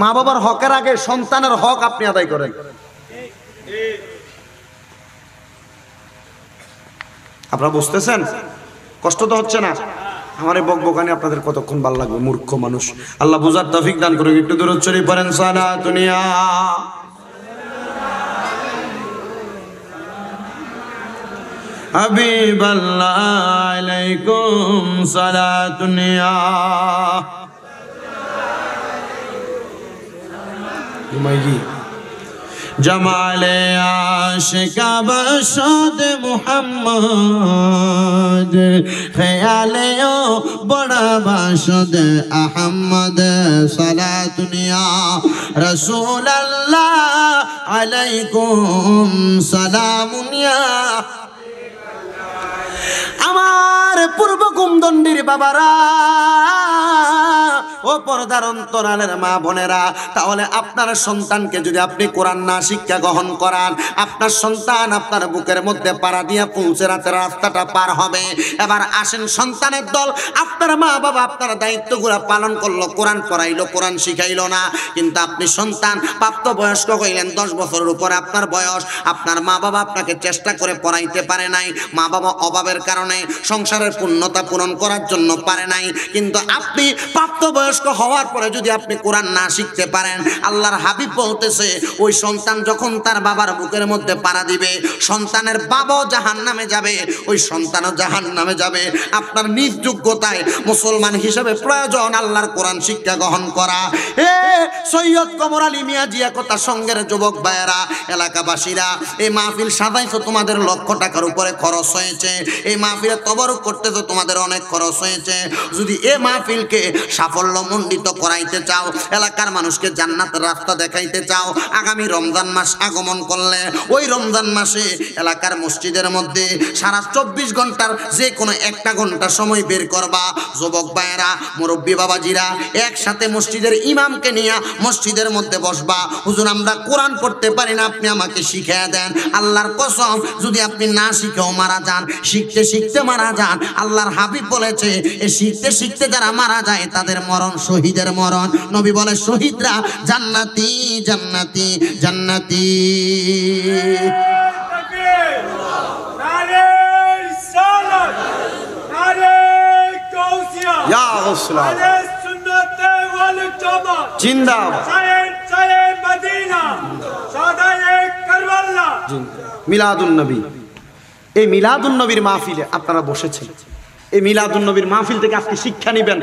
মা বাবার হকের আগে সন্তানের হক আপনি আদায় করেন। আপনারা বুঝতেছেন? কষ্ট তো হচ্ছে না? আমার এই বকবকানি আপনাদের কতক্ষণ ভালো লাগবে? মূর্খ মানুষ। আল্লাহ বুঝার তৌফিক দান করুন। একটু দূরত শরীফ পড়েন সালাতুনিয়া হাবিবাল্লাহ আলাইকুম সালাতুনিয়া ঘুমাইগি জমালে আশিকা বশদ মুহাম্মদ খেয়ালে ও বড়া বশদ আহমদ সালাতুনিয়া রাসূলুল্লাহ আলাইকুম সালামুনিয়া। আমার পূর্ব কুমদন্ডির বাবারা, ও পর্দার অন্তরালের মা বোনেরা, তাহলে আপনার সন্তানকে যদি আপনি কোরআন না শিক্ষা গ্রহণ করান, আপনার সন্তান আপনার বুকের মধ্যে পাড়া দিয়ে ফুলসেরাতের রাস্তাটা পার হবে। এবার আসেন সন্তানের দল, আপনার মা বাবা আপনার দায়িত্বগুলো পালন করলো, কোরআন পড়াইলো, কোরআন শিখাইলো না, কিন্তু আপনি সন্তান প্রাপ্তবয়স্ক হইলেন, 10 বছরের উপরে আপনার বয়স, আপনার মা বাবা আপনাকে চেষ্টা করে পড়াইতে পারে নাই, মা বাবা অভাবের কারণে সংসারের পূর্ণতা পূরণ করার জন্য পারে নাই, কিন্তু আপনি প্রাপ্তবয়স্ক হওয়ার পরে যদি আপনি কোরআন না শিখতে পারেন, আল্লাহর হাবিব বলতেছে ওই সন্তান যখন তার বাবার বুকের মধ্যে পাড়া দিবে, সন্তানের বাবাও জাহান্নামে যাবে, ওই সন্তানও জাহান্নামে যাবে। আপনার নিজ যোগ্যতায় মুসলমান হিসেবে প্রয়োজন আল্লাহর কোরআন শিক্ষা গ্রহণ করা। এ সৈয়দ কমর আলী মিয়া জিয়া কথা সঙ্গের যুবক ভাইয়েরা, এলাকাবাসীরা, এই মাহফিল সাজাইছো তোমাদের লক্ষ টাকার উপরে খরচ হয়েছে, এই মাহফিলে তবরক করতেছো তোমাদের অনেক খরচ হয়েছে। যদি এই মাহফিলকে সাফল্যমণ্ডিত করাইতে চাও, এলাকার মানুষকে জান্নাতের রাস্তা দেখাইতে চাও, আগামী রমজান মাস আগমন করলে ওই রমজান মাসে এলাকার মসজিদের মধ্যে সারা 24 ঘন্টার যে কোনো একটা ঘন্টা সময় বের করবা। যুবক ভাইয়েরা, মুরব্বী বাবাজিরা, একসাথে মসজিদের ইমামকে নিয়ে মসজিদের মধ্যে বসবা। হুজুর আমরা কোরআন পড়তে পারি না, আপনি আমাকে শিখিয়ে দেন। আল্লাহর কসম, যদি আপনি না শিখেও মারা যান, শিখতে শিখতে মারা যান, আল্লাহর হাবিব বলেছে এই শিখতে শিখতে যারা মারা যায় তাদের মরণ শহীদের মরণ। নবী বলে শহীদরা জান্নাতি জান্নাতি জান্নাতি। মিলাদুন নবী, এই মিলাদুন নবীর মাহফিলে আপনারা বসেছেন, এই মিলাদুন নবীর মাহফিল থেকে আজকে শিক্ষা নেবেন।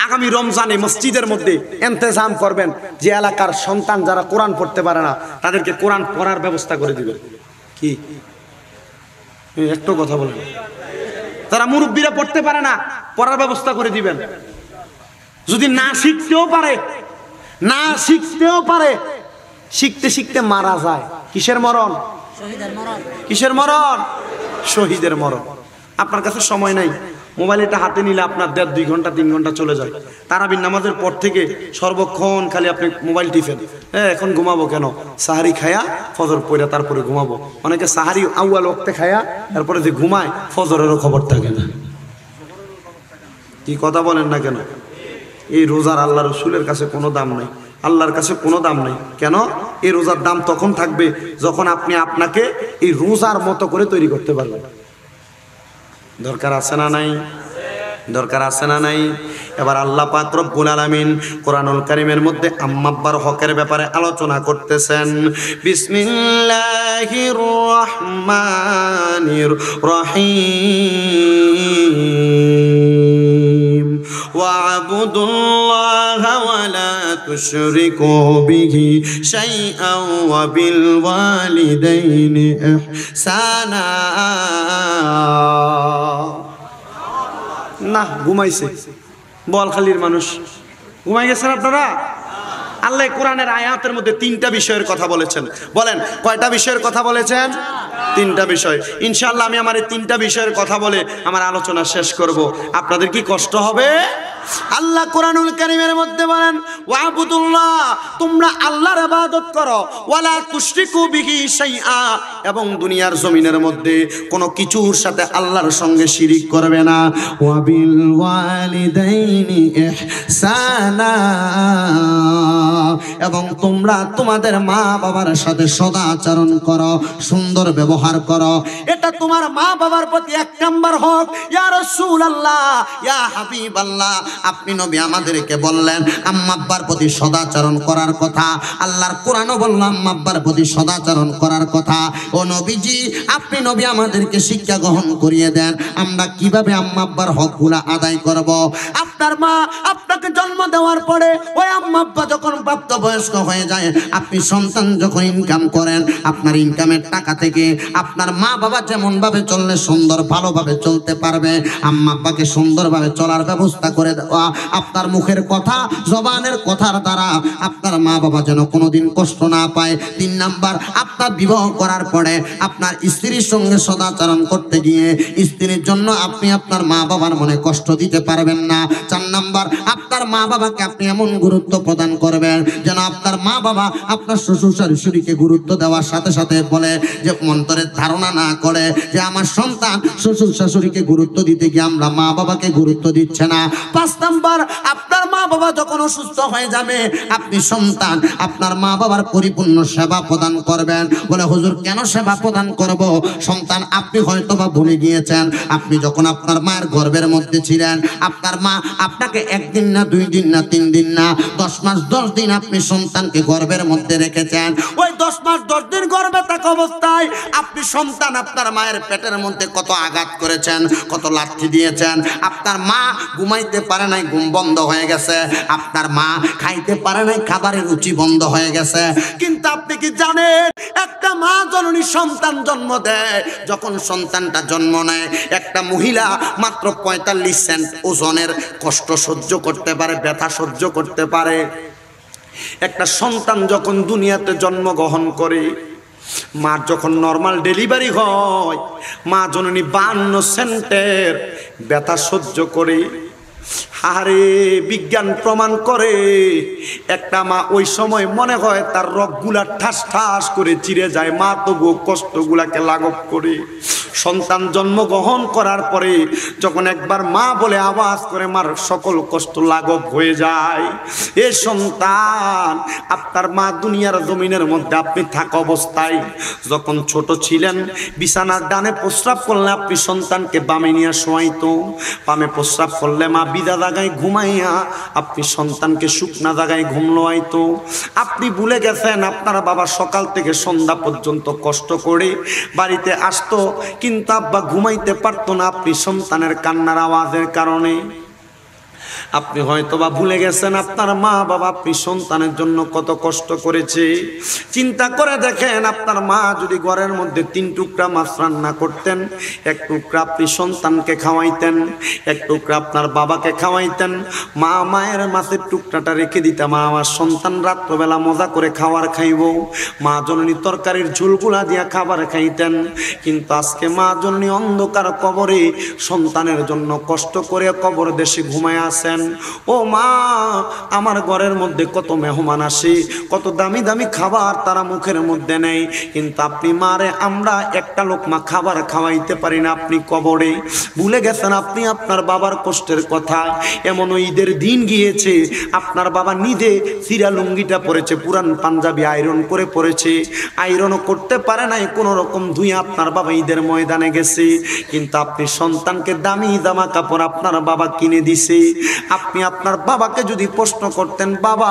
আগামী রমজানে মসজিদের মধ্যে ইন্তেজাম করবেন যে এলাকার সন্তান যারা কোরআন পড়তে পারে না তাদেরকে কোরআন পড়ার ব্যবস্থা করে দিবেন। কি একটু কথা বলেন? তারা মুরব্বীরা পড়তে পারে না, পড়ার ব্যবস্থা করে দিবেন। যদি না শিখতেও পারে, না শিখতেও পারে, শিখতে শিখতে মারা যায়, কিসের মরণ? কিসের মরণ? শহীদের মরণ। আপনার কাছে সময় নাই, মোবাইল এটা হাতে নিলে আপনার 1.5-2 ঘন্টা 3 ঘন্টা চলে যায়। তারাবির নামাজের পর থেকে সর্বক্ষণ খালি আপনি মোবাইল টিপেন। এখন ঘুমাবো কেন? সাহারি খায়া ফজর পড়া তারপরে ঘুমাবো। অনেকে সাহারি আউয়াল ওয়াক্তে খায়া তারপরে যে ঘুমায় ফজরেরও খবর থাকে না। কি কথা বলেন না কেন? এই রোজার আল্লাহ রসুলের কাছে কোনো দাম নাই, আল্লাহর কাছে কোনো দাম নাই। কেন? এই রোজার দাম তখন থাকবে যখন আপনি আপনাকে এই রোজার মতো করে তৈরি করতে পারবেন। দরকার আছে না নাই? দরকার আছে না নাই? এবার আল্লাহ পাক রব্বুল আলামিন কোরআনুল কারীমের মধ্যে আম্মা আব্বার হকের ব্যাপারে আলোচনা করতেছেন। বিসমিল্লাহির রহমানির রহিম ওয়া'বুদুল্লাহা ওয়া লা তুশরিকু বিহি শাইআন ওয়া বিল ওয়ালিদাইনি ইহসানা। না ঘুমাইছে, বোয়ালখালীর মানুষ ঘুমাই গেছেন আপনারা? আল্লাহ কোরআনের আয়াতের মধ্যে তিনটা বিষয়ের কথা বলেছেন। বলেন কয়টা বিষয়ের কথা বলেছেন? তিনটা বিষয়। ইনশাআল্লাহ আমি আমার এই তিনটা বিষয়ের কথা বলে আমার আলোচনা শেষ করব। আপনাদের কি কষ্ট হবে? আল্লাহ কোরআনুল কারীমের মধ্যে বলেন, ওয়াবুদুল্লাহ, তোমরা আল্লাহর ইবাদত করো, ওয়ালা তুশরিকু বিহি শাইআ, এবং দুনিয়ার জমিনের মধ্যে কোনো কিছুর সাথে আল্লাহর সঙ্গে শিরিক করবে না। ওয়াবিল ওয়ালিদাইনি ইহসানা, এবং তোমরা তোমাদের মা বাবার সাথে সদাচরণ করো, সুন্দর ব্যবহার করো। এটা তোমার মা বাবার প্রতি এক নাম্বার হক। ইয়া রাসূলুল্লাহ, ইয়া হাবিবাল্লাহ, আপনি নবী আমাদেরকে বললেন আম্মা আব্বার প্রতি সদাচরণ করার কথা। আল্লাহর কোরআনও বলল আম্মা আব্বার প্রতি সদাচরণ করার কথা। ও নবীজি, আপনি নবী আমাদেরকে শিক্ষা গ্রহণ করিয়ে দেন আমরা কিভাবে আম্মা আব্বার হকগুলা আদায় করব। আপনার মা আপনাকে জন্ম দেওয়ার পরে ওই আম্মা আব্বা যখন প্রাপ্তবয়স্ক হয়ে যায়, আপনি সন্তান যখন ইনকাম করেন, আপনার ইনকামের টাকা থেকে আপনার মা বাবা যেমন ভাবে চললে সুন্দর ভালোভাবে চলতে পারবে, আম্মা আব্বাকে সুন্দরভাবে চলার ব্যবস্থা করে দেওয়া। আপনার মুখের কথা, জবানের কথার দ্বারা আপনার মা বাবা যেন কোনোদিন কষ্ট না পায়। 3 নাম্বার, আপনার বিবাহ করার পরে আপনার স্ত্রীর সঙ্গে সদাচরণ করতে গিয়ে স্ত্রীর জন্য আপনি আপনার মা বাবার মনে কষ্ট দিতে পারবেন না। 4 নাম্বার, আপনার মা বাবাকে আপনি এমন গুরুত্ব প্রদান করবেন যেন আপনার মা বাবা আপনার শ্বশুর শাশুড়িকে গুরুত্ব দেওয়ার সাথে সাথে বলে যে মন্তরের ধারণা না করে যে আমার সন্তান শ্বশুর শাশুড়িকে গুরুত্ব দিতে গিয়ে আমরা মা বাবাকে গুরুত্ব দিচ্ছে না। 5 নাম্বার, আপনার মা বাবা যখন অসুস্থ হয়ে যাবে, আপনি সন্তান আপনার মা বাবার পরিপূর্ণ সেবা প্রদান করবেন। বলে হুজুর কেন সেবা প্রদান করব? সন্তান, আপনি হয়তো বা ভুলে গিয়েছেন, আপনি যখন আপনার মায়ের গর্ভের মধ্যে ছিলেন, আপনার মা আপনাকে 1 দিন না 2 দিন না 3 দিন না 10 মাস 10 দিন আপনি সন্তানকে গর্ভের মধ্যে রেখেছেন। ওই 10 মাস 10 দিন গর্ভে থাকা অবস্থায় আপনি সন্তান আপনার মায়ের পেটের মধ্যে কত আঘাত করেছেন, কত লাথি দিয়েছেন। আপনার মা ঘুমাইতে পারে নাই, ঘুম বন্ধ হয়ে গেছে। আপনার মা খাইতে পারে নাই, খাবারের রুচি বন্ধ হয়ে গেছে। কিন্তু আপনি কি জানেন, একটা মা জননী সন্তান জন্ম দেয়, যখন সন্তানটা জন্ম নেয়, একটা মহিলা মাত্র 45 সেন্ট ওজনের কষ্ট সহ্য করতে পারে, ব্যথা সহ্য করতে পারে। একটা সন্তান যখন দুনিয়াতে জন্মগ্রহণ করে, মার যখন নর্মাল ডেলিভারি হয়, মা জননী 52 সেন্টের ব্যথা সহ্য করে। আরে বিজ্ঞান প্রমাণ করে একটা মা ওই সময় মনে হয় তার রগগুলা ঠাস ঠাস করে চিরে যায়, মা তবুও কষ্টগুলাকে লাঘব করে। সন্তান জন্মগ্রহণ করার পরে যখন একবার মা বলে আওয়াজ করে, মার সকল কষ্ট লাঘব হয়ে যায়। এ সন্তান, আপনার মা দুনিয়ার জমিনের মধ্যে আপনি থাকা অবস্থায় যখন ছোট ছিলেন, বিছানার ডানে প্রস্রাব করলে আপনি সন্তানকে বামে নিয়ে শোয়াইতো। বামে প্রস্রাব করলে মা বিদা জায়গায় ঘুমাইয়া আপনি সন্তানকে শুকনা জায়গায় ঘুম লোয়াইতো। আপনি ভুলে গেছেন আপনার বাবা সকাল থেকে সন্ধ্যা পর্যন্ত কষ্ট করে বাড়িতে আসতো, কিন্তু আব্বা ঘুমাইতে পারতো না আপনি সন্তানের কান্নার আওয়াজের কারণে। আপনি হয়তো বা ভুলে গেছেন আপনার মা বাবা আপনি সন্তানের জন্য কত কষ্ট করেছে। চিন্তা করে দেখেন, আপনার মা যদি ঘরের মধ্যে 3 টুকরা মাছ রান্না করতেন, 1 টুকরা আপনি সন্তানকে খাওয়াইতেন, 1 টুকরা আপনার বাবাকে খাওয়াইতেন। মায়ের মাছের টুকরাটা রেখে দিতাম, আমার সন্তান রাত্রবেলা মজা করে খাবার খাইব। মা জননী তরকারির ঝোলগুলা দিয়া খাবার খাইতেন। কিন্তু আজকে মা জননী অন্ধকার কবরে সন্তানের জন্য কষ্ট করে কবর দেশে ঘুমায় আছেন। ও মা, আমার ঘরের মধ্যে কত মেহমান আসে, কত দামি দামি খাবার তারা মুখের মধ্যে নেই, কিন্তু আপনি মারে আমরা একটা লোকমা খাবার খাওয়াইতে পারি না। আপনি কবরে ভুলে গেছেন আপনি আপনার বাবার কষ্টের কথা। এমন ঈদের দিন গিয়েছে, আপনার বাবা নিজে সিরা লুঙ্গিটা পরেছে, পুরান পাঞ্জাবি আয়রন করে পরেছে, আয়রনও করতে পারে নাই, কোনো রকম ধুয়ে আপনার বাবা ঈদের ময়দানে গেছে। কিন্তু আপনি সন্তানকে দামি জামা কাপড় আপনার বাবা কিনে দিছে। আপনি আপনার বাবাকে যদি প্রশ্ন করতেন, বাবা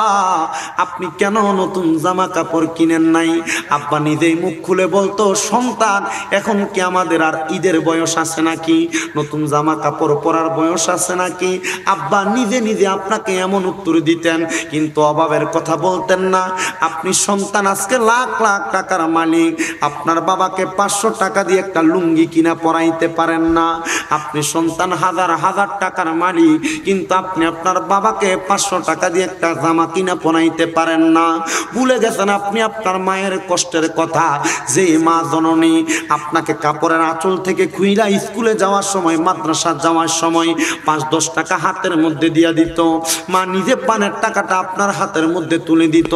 আপনি কেন নতুন জামা কাপড় কিনেন নাই, আব্বা নিজেই মুখ খুলে বলতো, সন্তান এখন কি আমাদের আর ঈদের বয়স আছে নাকি, নতুন জামা কাপড় পরার বয়স আছে নাকি। আব্বা নিজে নিজে আপনাকে এমন উত্তর দিতেন, কিন্তু অভাবের কথা বলতেন না। আপনি সন্তান আজকে লাখ লাখ টাকার মালিক, আপনার বাবাকে 500 টাকা দিয়ে একটা লুঙ্গি কিনা পরাইতে পারেন না। আপনি সন্তান হাজার হাজার টাকার মালিক, কিন্তু আপনি আপনার বাবাকে 500 টাকা দিয়ে একটা জামা কিনা পরাইতে পারেন না। ভুলে গেছেন আপনি আপনার মায়ের কষ্টের কথা। যে মা জননী আপনাকে কাপড়ের আঁচল থেকে খুইলা স্কুলে যাওয়ার সময়, মাদ্রাসা যাওয়ার সময় 5-10 টাকা হাতের মধ্যে দিয়া দিত, মা নিজে পানের টাকাটা আপনার হাতের মধ্যে তুলে দিত।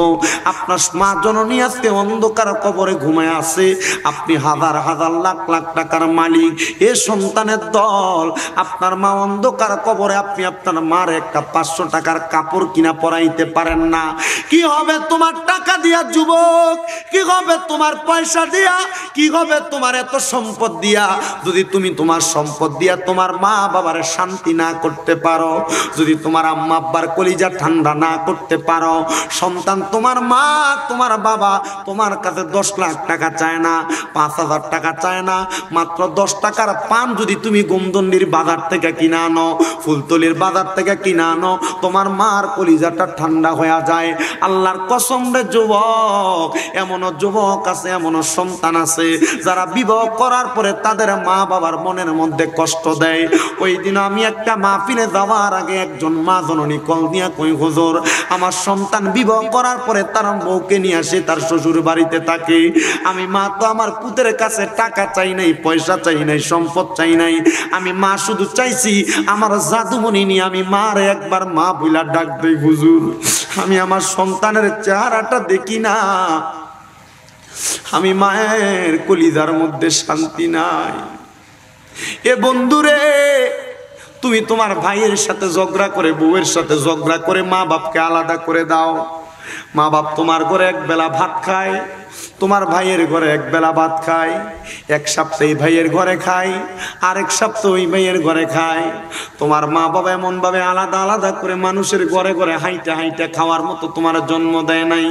আপনার মা জননী আজকে অন্ধকার কবরে ঘুমায় আছে। আপনি হাজার হাজার লাখ লাখ টাকার মালিক, এ সন্তানের দল। আপনার মা অন্ধকার কবরে, আপনি আপনার মার একটা 500 টাকার কাপড় কিনা পরাইতে পারেন না। কি হবে তোমার টাকা দিয়া যুবক? কি হবে তোমার পয়সা দিয়া? কি হবে তোমার এত সম্পদ দিয়া, যদি তুমি তোমার সম্পদ দিয়া তোমার মা বাবার শান্তি না করতে পারো, যদি তোমার আম্মা আব্বার কলিজা ঠান্ডা না করতে পারো? সন্তান, তোমার মা তোমার বাবা তোমার কাছে 10 লাখ টাকা চায় না, 5,000 টাকা চায় না, মাত্র 10 টাকার পান যদি তুমি গোমদন্ডির বাজার থেকে কিনে আনো, ফুলতলির বাজার থেকে কিনে আনো, তোমার মার কলিজাটা ঠান্ডা হয়ে যায়। আল্লাহর কসম রে যুবক, এমনও যুবক আছে, এমনও সন্তান আছে যারা বিবাহ করার পরে তাদের মা বাবার মনের মধ্যে কষ্ট দেয়। ওই দিন আমি একটা মাহফিলে যাওয়ার আগে একজন মা জননী কল দিয়া কই, হুজুর আমার সন্তান বিবাহ করার পরে তার বউকে নিয়ে আসে তার শ্বশুর বাড়িতে থাকে। আমি মা তো আমার পুতের কাছে টাকা চাই নাই, পয়সা চাই নাই, সম্পদ চাই নাই। আমি মা শুধু চাইছি আমার জাদুমণি নিয়ে আমি মার একবার মা বইলা ডাক দেই। হুজুর আমি আমার সন্তানের চেহারাটা দেখি না, আমি মায়ের কলিজার মধ্যে শান্তি নাই। এ বন্ধুরে, তুমি তোমার ভাইয়ের সাথে ঝগড়া করে, বউয়ের সাথে ঝগড়া করে মা বাপকে আলাদা করে দাও। মা বাপ তোমার ঘরে এক বেলা ভাত খায়, তোমার ভাইয়ের ঘরে এক বেলা ভাত খায়। এক সপ্তাহ এই ভাইয়ের ঘরে খায়, আরেক সপ্তাহ ওই ভাইয়ের ঘরে খায়। তোমার মা বাবা এমন ভাবে আলাদা আলাদা করে মানুষের ঘরে ঘরে হাইটা হাইটা খাওয়ার মতো তোমার জন্ম দেয় নাই।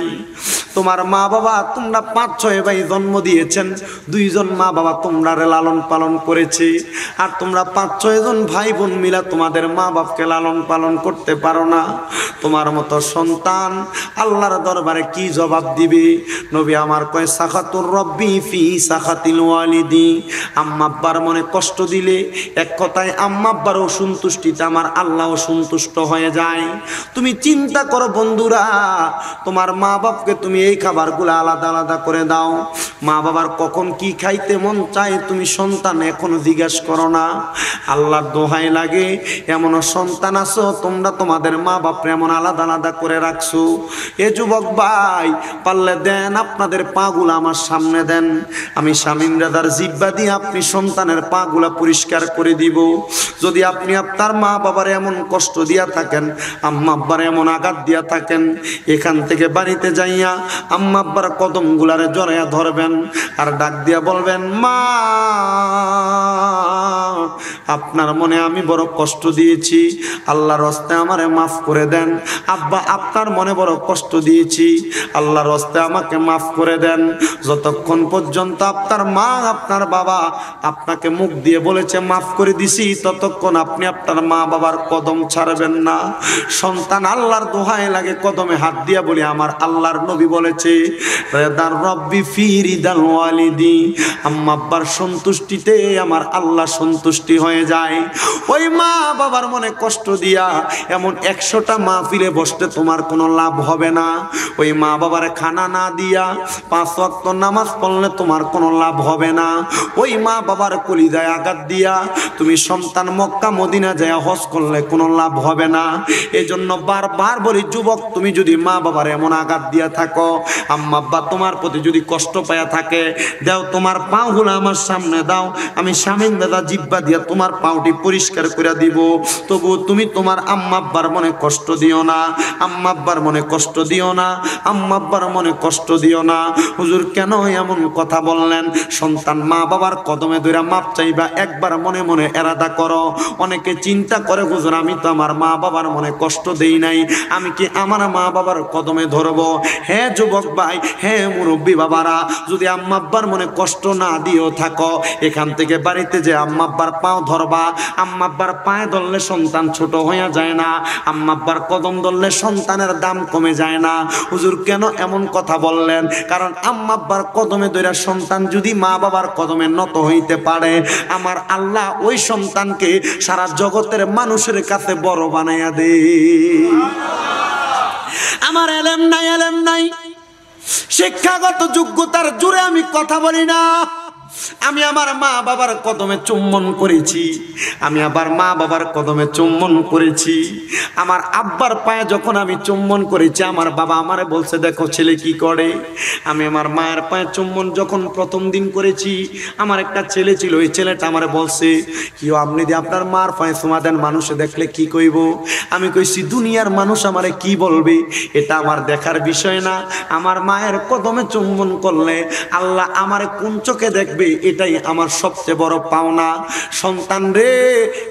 তোমার মা বাবা, তোমরা 5-6 ভাই জন্ম দিয়েছেন, 2 জন মা বাবা তোমরা লালন পালন করেছে, আর তোমরা 5-6 জন ভাই বোন মিলা তোমাদের মা বাপকে লালন পালন করতে পারো না। তোমার মতো সন্তান আল্লাহর দরবারে কি জবাব দিবে? নবী আমার কয়, সাখাতুর রব্বি ফি সাখাতিল ওয়ালিদি। আম্মা আব্বার মনে কষ্ট দিলে, এক কথায় আম্মা আব্বার অসন্তুষ্টিতে আমার আল্লাহ সন্তুষ্ট হয়ে যায়। তুমি চিন্তা করো বন্ধুরা, তোমার মা বাপকে তুমি এই খাবারগুলো আলাদা আলাদা করে দাও। মা বাবার কখন কি খাইতে মন চায় তুমি সন্তান এখনো জিজ্ঞাসা করো না। আল্লাহর দোহাই লাগে, এমন সন্তান আছো তোমরা তোমাদের মা বাপরে এমন আলাদা আলাদা করে রাখছো। এ যুবক ভাই, পারলে দেন আপনাদের পাগুলা আমার সামনে দেন, আমি শামীম রাজার জিব্বা দিয়ে আপনি সন্তানের পাগুলা পরিষ্কার করে দিব। যদি আপনি আপনার মা বাবার এমন কষ্ট দিয়া থাকেন, আম্মা আব্বার এমন আঘাত দিয়া থাকেন, এখান থেকে বাড়িতে যাইয়া আম্মা আব্বার কদম গুলারে জড়াইয়া ধরবেন আর ডাক দিয়া বলবেন, মা আপনার মনে আমি বড় কষ্ট দিয়েছি, আল্লাহর রাস্তায় আমারে মাফ করে দেন। আব্বা আপনার মনে বড় কষ্ট দিয়েছি, আল্লাহর রাস্তায় আমাকে মাফ করে দেন। যতক্ষণ পর্যন্ত আপনার মা আপনার বাবা আপনাকে মুখ দিয়ে বলেছে মাফ করে দিছি, ততক্ষণ আপনি আপনার মা বাবার কদম ছাড়বেন না। সন্তান আল্লাহর দোহাই লাগে কদমে হাত দিয়া বলি, আমার আল্লাহর নবী বলেছে, রিদার রব্বি ফি রিদাল ওয়ালিদি। আম্মা আব্বার সন্তুষ্টিতে আমার আল্লাহ সন্তুষ্টি হয়ে যায়। ওই মা বাবার মনে কষ্ট দিয়া এমন 100টা মাহফিলে বসতে তোমার কোনো লাভ হবে না। ওই মা বাবার খানা না দিয়া 5 ওয়াক্ত নামাজ পড়লে তোমার কোনো লাভ হবে না। ওই মা বাবার কলিজায় আঘাত দিয়া তুমি সন্তান মক্কা মদিনা যায় হজ করলে কোনো লাভ হবে না। এজন্য বারবার বলি যুবক, তুমি যদি মা বাবার এমন আঘাত দিয়া থাকো, আম্মা আব্বা তোমার প্রতি যদি কষ্ট পায়া থাকে, দাও তোমার পাগুলো আমার সামনে দাও, আমি শামীম দাদা জিব্বা দিয়া তোমার পাউটি পরিষ্কার করে দিব। তবু তুমি তোমার আম্মা আব্বার মনে কষ্ট দিও না, আম্মা আব্বার মনে কষ্ট দিও না, আম্মা আব্বার মনে কষ্ট দিও না। হুজুর কেন এমন কথা বললেন? সন্তান মা বাবার কদমে ধরে মাপ চাইবা, একবার মনে মনে এরাদা করো। অনেকে চিন্তা করে, হুজুর আমি তো আমার মা বাবার মনে কষ্ট দেই নাই, আমি কি আমার মা বাবার কদমে ধরবো? হ্যাঁ যুবক ভাই, হ্যাঁ মুরব্বী বাবারা, যদি আম্মা আব্বার মনে কষ্ট না দিও থাকো, এখান থেকে বাড়িতে যে আম্মা আব্বার আব্বার পাও ধরবা। আম্মা আব্বার পায়ে ধরলে সন্তান ছোট হয়ে যায় না, আম্মা আব্বার কদম ধরলে সন্তানের দাম কমে যায় না। হুজুর কেন এমন কথা বললেন? কারণ আম্মা আব্বার কদমে ধরে সন্তান যদি মা বাবার কদমে নত হইতে পারে, আমার আল্লাহ ওই সন্তানকে সারা জগতের মানুষের কাছে বড় বানাইয়া দে। আমার এলেম নাই, শিক্ষাগত যোগ্যতার জোরে আমি কথা বলি না। আমি আমার মা বাবার কদমে চুম্বন করেছি, আমি আবার মা বাবার কদমে চুম্বন করেছি। আমার আব্বার পায়ে যখন আমি চুম্বন করেছি, আমার বাবা আমারে বলছে দেখো ছেলে কি করে। আমি আমার মায়ের পায়ে চুম্বন যখন প্রথম দিন করেছি, আমার একটা ছেলে ছিল, ওই ছেলেটা আমারে বলছে কি আপনি যে আপনার মার পায়ে চুমা দেন, মানুষে দেখলে কি কইব? আমি কইছি দুনিয়ার মানুষ আমারে কি বলবে এটা আমার দেখার বিষয় না। আমার মায়ের কদমে চুম্বন করলে আল্লাহ আমারে কোন চোখে দেখবে এটাই আমার সবচেয়ে বড় পাওনা। সন্তান রে,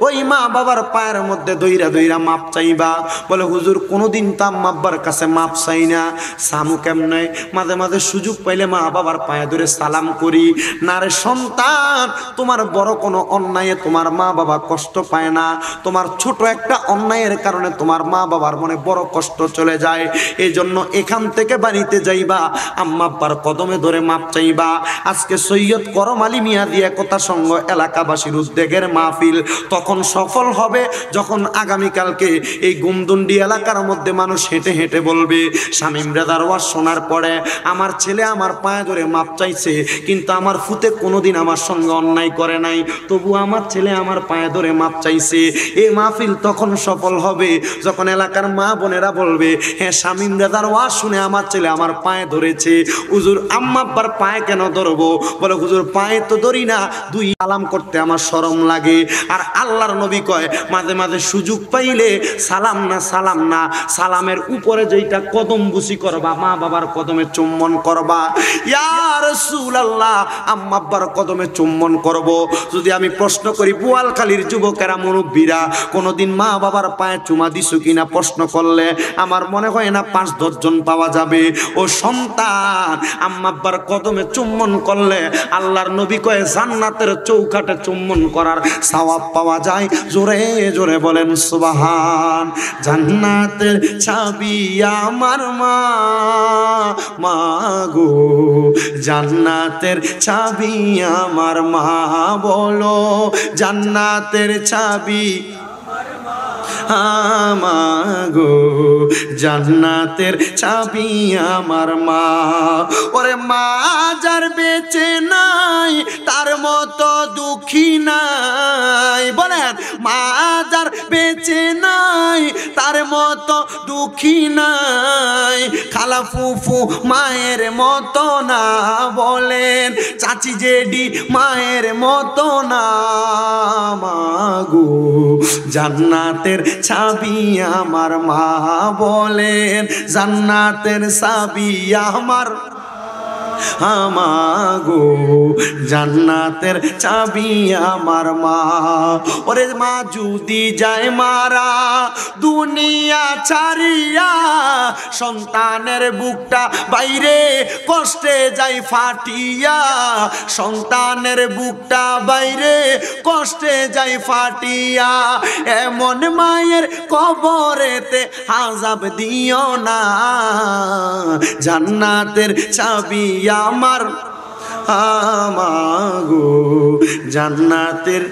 ওই মা বাবার পায়ের মধ্যে দইরা দইরা মাপ চাইবা। বলে হুজুর কোনোদিন তো আম্মা আব্বার কাছে মাপ চাই না, সামু কেমনে? মাঝে মাঝে সুযোগ পাইলে মা বাবার পায়ে ধরে সালাম করি। না রে সন্তান, তোমার বড় কোনো অন্যায়ে তোমার মা বাবা কষ্ট পায় না, তোমার ছোট একটা অন্যায়ের কারণে তোমার মা বাবার মনে বড় কষ্ট চলে যায়। এই জন্য এখান থেকে বাড়িতে যাইবা, আম্মা আব্বার কদমে ধরে মাপ চাইবা। আজকে সৈয়দ করম আলী মিয়া দিয়ে কথা সঙ্গ এলাকাবাসীর উদ্যোগের মাহফিল তখন সফল হবে যখন আগামীকালকে এই গুমদুন্ডি এলাকার মধ্যে মানুষ হেঁটে হেঁটে বলবে শামীম রেজার ওয়াজ শোনার পরে আমার ছেলে আমার পায়ে ধরে মাপ চাইছে, কিন্তু আমার ফুতে কোনোদিন আমার সঙ্গে অন্যায় করে নাই, তবু আমার ছেলে আমার পায়ে ধরে মাপ চাইছে। এই মাহফিল তখন সফল হবে যখন এলাকার মা বোনেরা বলবে হ্যাঁ শামীম রেজার ওয়াজ শুনে আমার ছেলে আমার পায়ে ধরেছে। হুজুর আম্মা আব্বার পায়ে কেন ধরবো? বলে হুজুর পায়ে তো ধরি না, দুই সালাম করতে আমার শরম লাগে। আর আল্লাহর নবী কয় মাঝে মাঝে সুযোগ পাইলে সালাম না সালামের উপরে যেটা কদম বুসি করবা, মা বাবার কদমে চুম্বন করবা। ইয়া রাসূলুল্লাহ, আম্মা আব্বার কদমে চুম্বন করব। যদি আমি প্রশ্ন করি বোয়ালখালীর যুবকেরা মুরব্বীরা কোনোদিন মা বাবার পায়ে চুমা দিছো কিনা প্রশ্ন করলে আমার মনে হয় না 5-10 জন পাওয়া যাবে। ও সন্তান, আম্মা আব্বার কদমে চুম্বন করলে আল্লাহর নবী কয় জান্নাতের চৌকাঠে চুম্বন করার সওয়াব পাওয়া যায়। জোরে জোরে বলেন সুবহান। জান্নাতের চাবি আমার মা, মা গো জান্নাতের চাবি আমার মা, বলো জান্নাতের চাবি আমাগো জান্নাতের চাবি আমার মা। ওরে মা যার বেঁচে নাই তার মতো দুঃখী নাই, বলেন মা যার বেঁচে নাই তার মতো দুঃখী নাই। খালা ফুফু মায়ের মতো না, বলেন চাচি জেডি মায়ের মতো না। মাগো জান্নাতের চাবি আমার মা, বলেন জান্নাতের চাবি আমার আমাগো জান্নাতের চাবি আমার মা। ওরে মা যদি যায় মারা দুনিয়া ছাড়িয়া, সন্তানের বুকটা বাইরে কষ্টে যায় ফাটিয়া, সন্তানের বুকটা বাইরে কষ্টে যায় ফাটিয়া। এমন মায়ের কবরেতে আযাব দিও না, জান্নাতের চাবি আমার আমাগো জান্নাতের।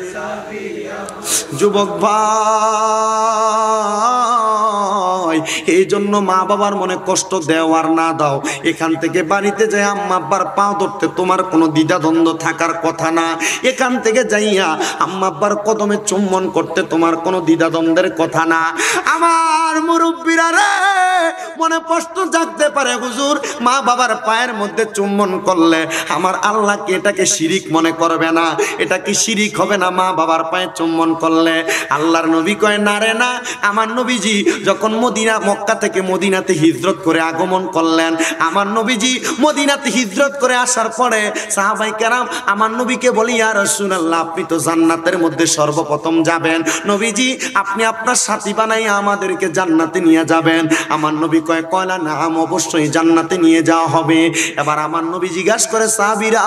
যুবক ভাই, এই জন্য মা বাবার মনে কষ্ট দেও আর না দাও, এখান থেকে বাড়িতে যাই আম্মা আব্বার পা ধরতে তোমার কোনো দ্বিধাদ্বন্দ্ব থাকার কথা না। এখান থেকে যাইয়া আম্মা আব্বার কদমে চুম্বন করতে তোমার কোনো দ্বিধাদ্বন্দ্বের কথা না। আমার মুরব্বীরা রে, মনে প্রশ্ন জাগতে পারে হুজুর মা বাবার পায়ের মধ্যে চুম্বন করলে আমার আল্লাহকে এটাকে শিরিক মনে করবে না? এটা কি শিরিক হবে না মা বাবার পায়ে চুম্বন করলে? আল্লাহর নবী কয় না রে না। আমার নবীজি যখন মদিনা মক্কা থেকে মদিনাতে হিজরত করে আগমন করলেন। আমার নবীজি মদিনাতে হিজরত করে আসার পরে সাহাবাই কেরাম আমার নবীকে বলি, ইয়া রাসূলুল্লাহ, আপনি তো জান্নাতের মধ্যে সর্বপ্রথম যাবেন, নবীজি আপনি আপনার সাথী বানাই আমাদেরকে জান্নাতে নিয়ে যাবেন। আমার নবী কয়লা নাম, অবশ্যই জান্নাতে নিয়ে যাওয়া হবে। এবার আমার নবী জিজ্ঞাসা করে, সাহাবীরা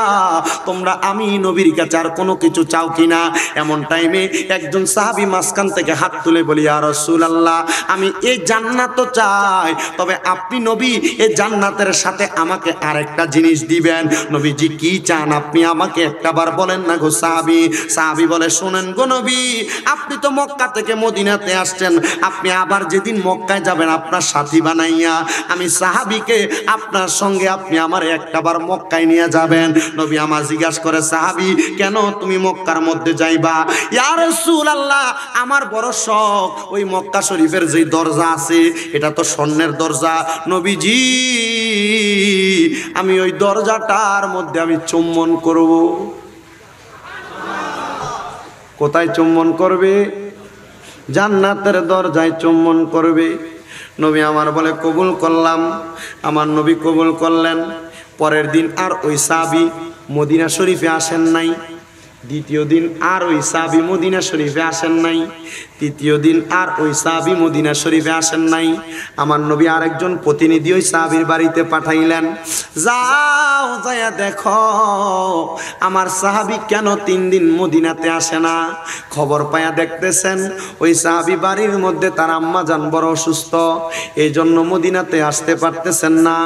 তোমরা আমি নবীর কাছে আর কোনো কিছু চাও কিনা? এমন টাইমে একজন সাহাবী মাঝখান থেকে হাত তুলে বলি, ইয়া রাসূলুল্লাহ, আমি এই জান্নাত চাই, তবে আপনি নবী এই জান্নাতের সাথে আমাকে আরেকটা জিনিস দিবেন। নবীজি কি চান আপনি আমাকে একটাবার বলেন না গো সাহাবী। সাহাবী বলে, শুনেন গো নবী, আপনি তো মক্কা থেকে মদিনাতে আসছেন, আপনি আবার যেদিন মক্কায় যাবেন আপনার সাথী বানাইয়া আমি সাহাবীকে আপনার সঙ্গে আপনি আমার একটাবার মক্কায় নিয়ে যাবেন। নবী আমার জিজ্ঞাসা করে, সাহাবী কেন তুমি মক্কার মধ্যে যাইবা? ইয়া রাসূলুল্লাহ, আমার বড় শখ, ওই মক্কা শরীফের যে দরজা আছে এটা তো স্বর্ণের দরজা, নবীজি আমি ওই দরজাটার মধ্যে আমি চুম্বন করব। কোথায় চুম্বন করবে? জান্নাতের দরজায় চুম্বন করবে। নবী আমার বলে, কবুল করলাম। আমার নবী কবুল করলেন। পরের দিন আর ওই সাহাবী মদিনা শরীফে আসেন নাই। দ্বিতীয় দিন আর ওই সাহাবী মদিনা শরীফে আসেন নাই। তৃতীয় দিন আর ওই সাহাবী মদিনা শরীফে আসেন নাই। আমার নবী আরেকজন প্রতিনিধি ওই সাহাবীর বাড়িতে পাঠাইলেন, যাও যায়া দেখো আমার সাহাবী কেন 3 দিন মদিনাতে আসে না। খবর পায়া দেখতেছেন ওই সাহাবী বাড়ির মধ্যে তার আম্মা জান বড় অসুস্থ, এই জন্য মদিনাতে আসতে পারতেছেন না।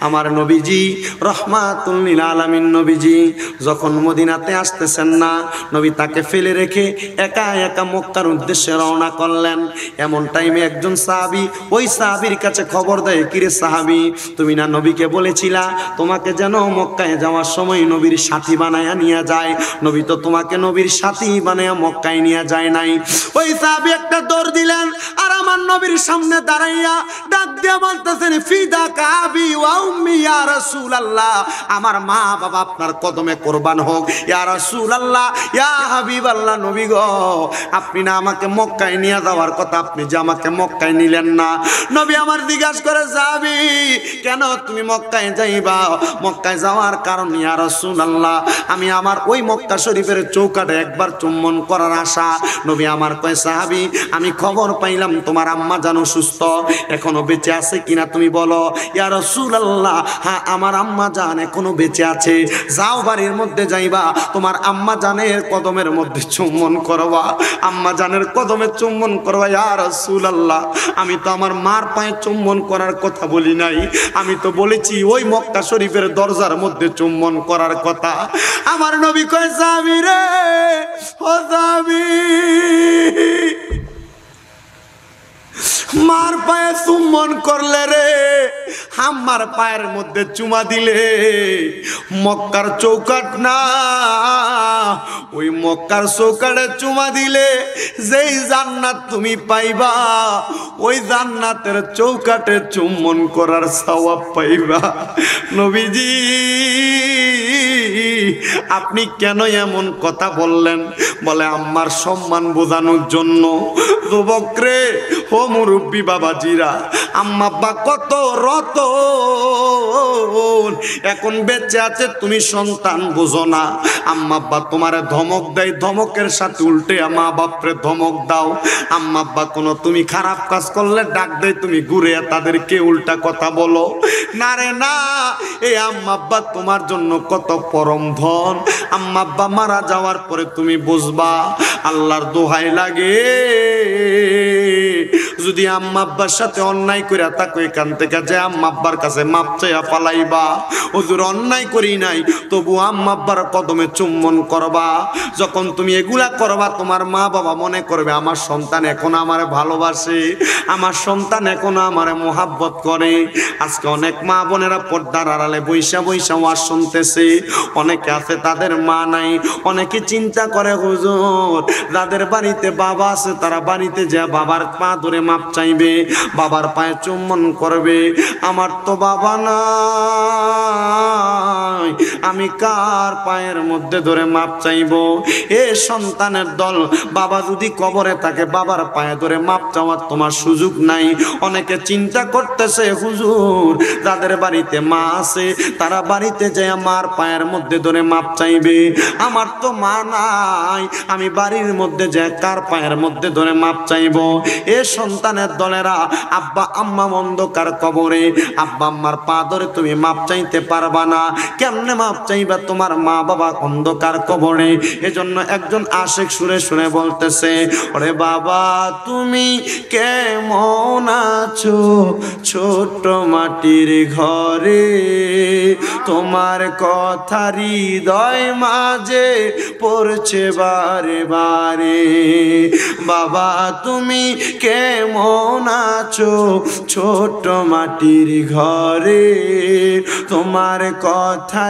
আমার নবীজি রহমাতুল লিল আলামিন নবীজি যখন মদিনাতে আসতেছেন না, নবী তাকে ফেলে রেখে একা একা মক্কার উদ্দেশ্যে রওনা করলেন। এমন টাইমে একজন সাহাবী ওই সাহাবীর কাছে খবর দেয়, কিরে সাহাবী, তুমি না নবীকে বলেছিলা তোমাকে যেন মক্কায় যাওয়ার সময় নবীর সাথী বানায়া নিয়ে যায়, নবী তো তোমাকে নবীর সাথী বানায়া মক্কায় নিয়ে যায় নাই। ওই সাহাবী একটা দৌড় দিলেন আর আমার নবীর সামনে দাঁড়াইয়া ডাক দিয়ে বলতেছেন, ফিদাকা আবি ওয়া উম্মি ইয়া রাসূলুল্লাহ, আমার মা বাবা আপনার কদমে কুরবান হোক। ইয়া রাসূলুল্লাহ, ইয়া হাবিবাল্লাহ, নবী গো আপনি না আমাকে মক্কায় নিয়ে যাওয়ার কথা, আপনি যে আমাকে মক্কায় নিলেন না। নবী আমার জিজ্ঞাসা করে, যাবি কেন তুমি মক্কায় যাইবা? মক্কায় যাওয়ার কারণ ইয়া রাসূলুল্লাহ, আমি আমার ওই মক্কা শরীফের চৌকাঠে একবার চুম্বন করার আশা। নবী আমার কয়, সাহাবী আমি খবর পাইলাম তোমার আম্মা জান অসুস্থ, এখনো বেঁচে আছে কিনা তুমি বলো। ইয়া রাসূলুল্লাহ, হ্যাঁ আমার আম্মা জান এখনো বেঁচে আছে। যাও বাড়ির মধ্যে যাইবা, তোমার আম্মা জানের কদমের মধ্যে চুম্বন করবা, আম্মা জানের কদমে চুম্বন করবা। ইয়া রাসূলুল্লাহ, আমি তো আমার মার পায়ে চুম্বন করার কথা বলি নাই, আমি তো বলেছি ওই মক্কা শরীফের দরজার মধ্যে চুম্বন করার কথা। আমার নবী কয়, সাহাবী রে, ও সাহাবী, মার পায়ে চুম্বন করলে রে, আমার পায়ের মধ্যে চুমা দিলে মক্কার চৌকাট না, ওই মক্কার চৌকাটে চুমা দিলে যেই জান্নাত তুমি পাইবা, ওই জান্নাতের চৌকাটে চুম্বন করার সওয়াব পাইবা। নবীজি আপনি কেন এমন কথা বললেন? বলে আম্মার সম্মান বোঝানোর জন্য। যুবক রে, ও মুরব্বী বাবাজিরা, আম্মা আব্বা কত রতন, এখন বেঁচে আছে তুমি সন্তান বুঝো না। আম্মা আব্বা তোমারে ধমক দেয়, ধমকের সাথে উল্টে মা বাপরে ধমক দাও। আম্মা আব্বা কোনো তুমি খারাপ কাজ করলে ডাক দেয়, তুমি ঘুরে তাদেরকে উল্টা কথা বলো। না রে না, এই আম্মা আব্বা তোমার জন্য কত পরম ধন। আম্মা আব্বা মারা যাওয়ার পরে তুমি বুঝবা। আল্লাহর দোহাই লাগে, যদি আম্মা আব্বার সাথে অন্যায় করে থাকো, এখান থেকে যে আম্মা আব্বার কাছে মাপ চাইয়া পালাইবা। হুজুর অন্যায় করি নাই, তবু আম্মা আব্বার কদমে চুম্বন করবা। যখন তুমি এগুলা করবা, তোমার মা বাবা মনে করবে আমার সন্তান এখনো আমারে ভালোবাসে, আমার সন্তান এখনো আমারে মোহাব্বত করে। আজকে অনেক মা বোনেরা পর্দার আড়ালে বৈশা বৈশা ওয়াজ শুনতেছে। অনেকে আছে তাদের মা নাই, অনেকে চিন্তা করে হুজুর যাদের বাড়িতে বাবা আছে তারা বাড়িতে যা বাবার পা ধরে মাপ চাইবে, বাবার পায়ে চুম্বন করবে। আমার তো বাবা নাই, নাই, আমি কার পায়ের মধ্যে ধরে মাপ চাইব? এ সন্তানের দল, বাবা যদি কবরে থাকে বাবার পায়ে ধরে মাপ চাওয়ার তোমার সুযোগ নাই। অনেকে চিন্তা করতেছে হুজুর যাদের বাড়িতে মা আছে তারা বাড়িতে যায় মার পায়ের মধ্যে ধরে মাপ চাইবে, আমার তো মা নাই, আমি বাড়ির মধ্যে যে কার পায়ের মধ্যে ধরে মাপ চাইব? এ সন্তানের দলেরা, আব্বা আম্মা অন্ধকার কবরে, আব্বা আম্মার পা ধরে তুমি মাপ চাইতে পারবা না। কেমনে মাপ চাইবা? তোমার মা বাবা অন্ধকার কবরে। এজন্য একজন আশিক সুরে সুরে বলতেছে, ওরে বাবা তুমি কেমন আছো ছোট মাটির ঘরে, তোমার কথা হৃদয় মাঝে পড়ছে বারে বারে। বাবা তুমি কেমন আছো ছোট মাটির ঘরে, তোমার কথা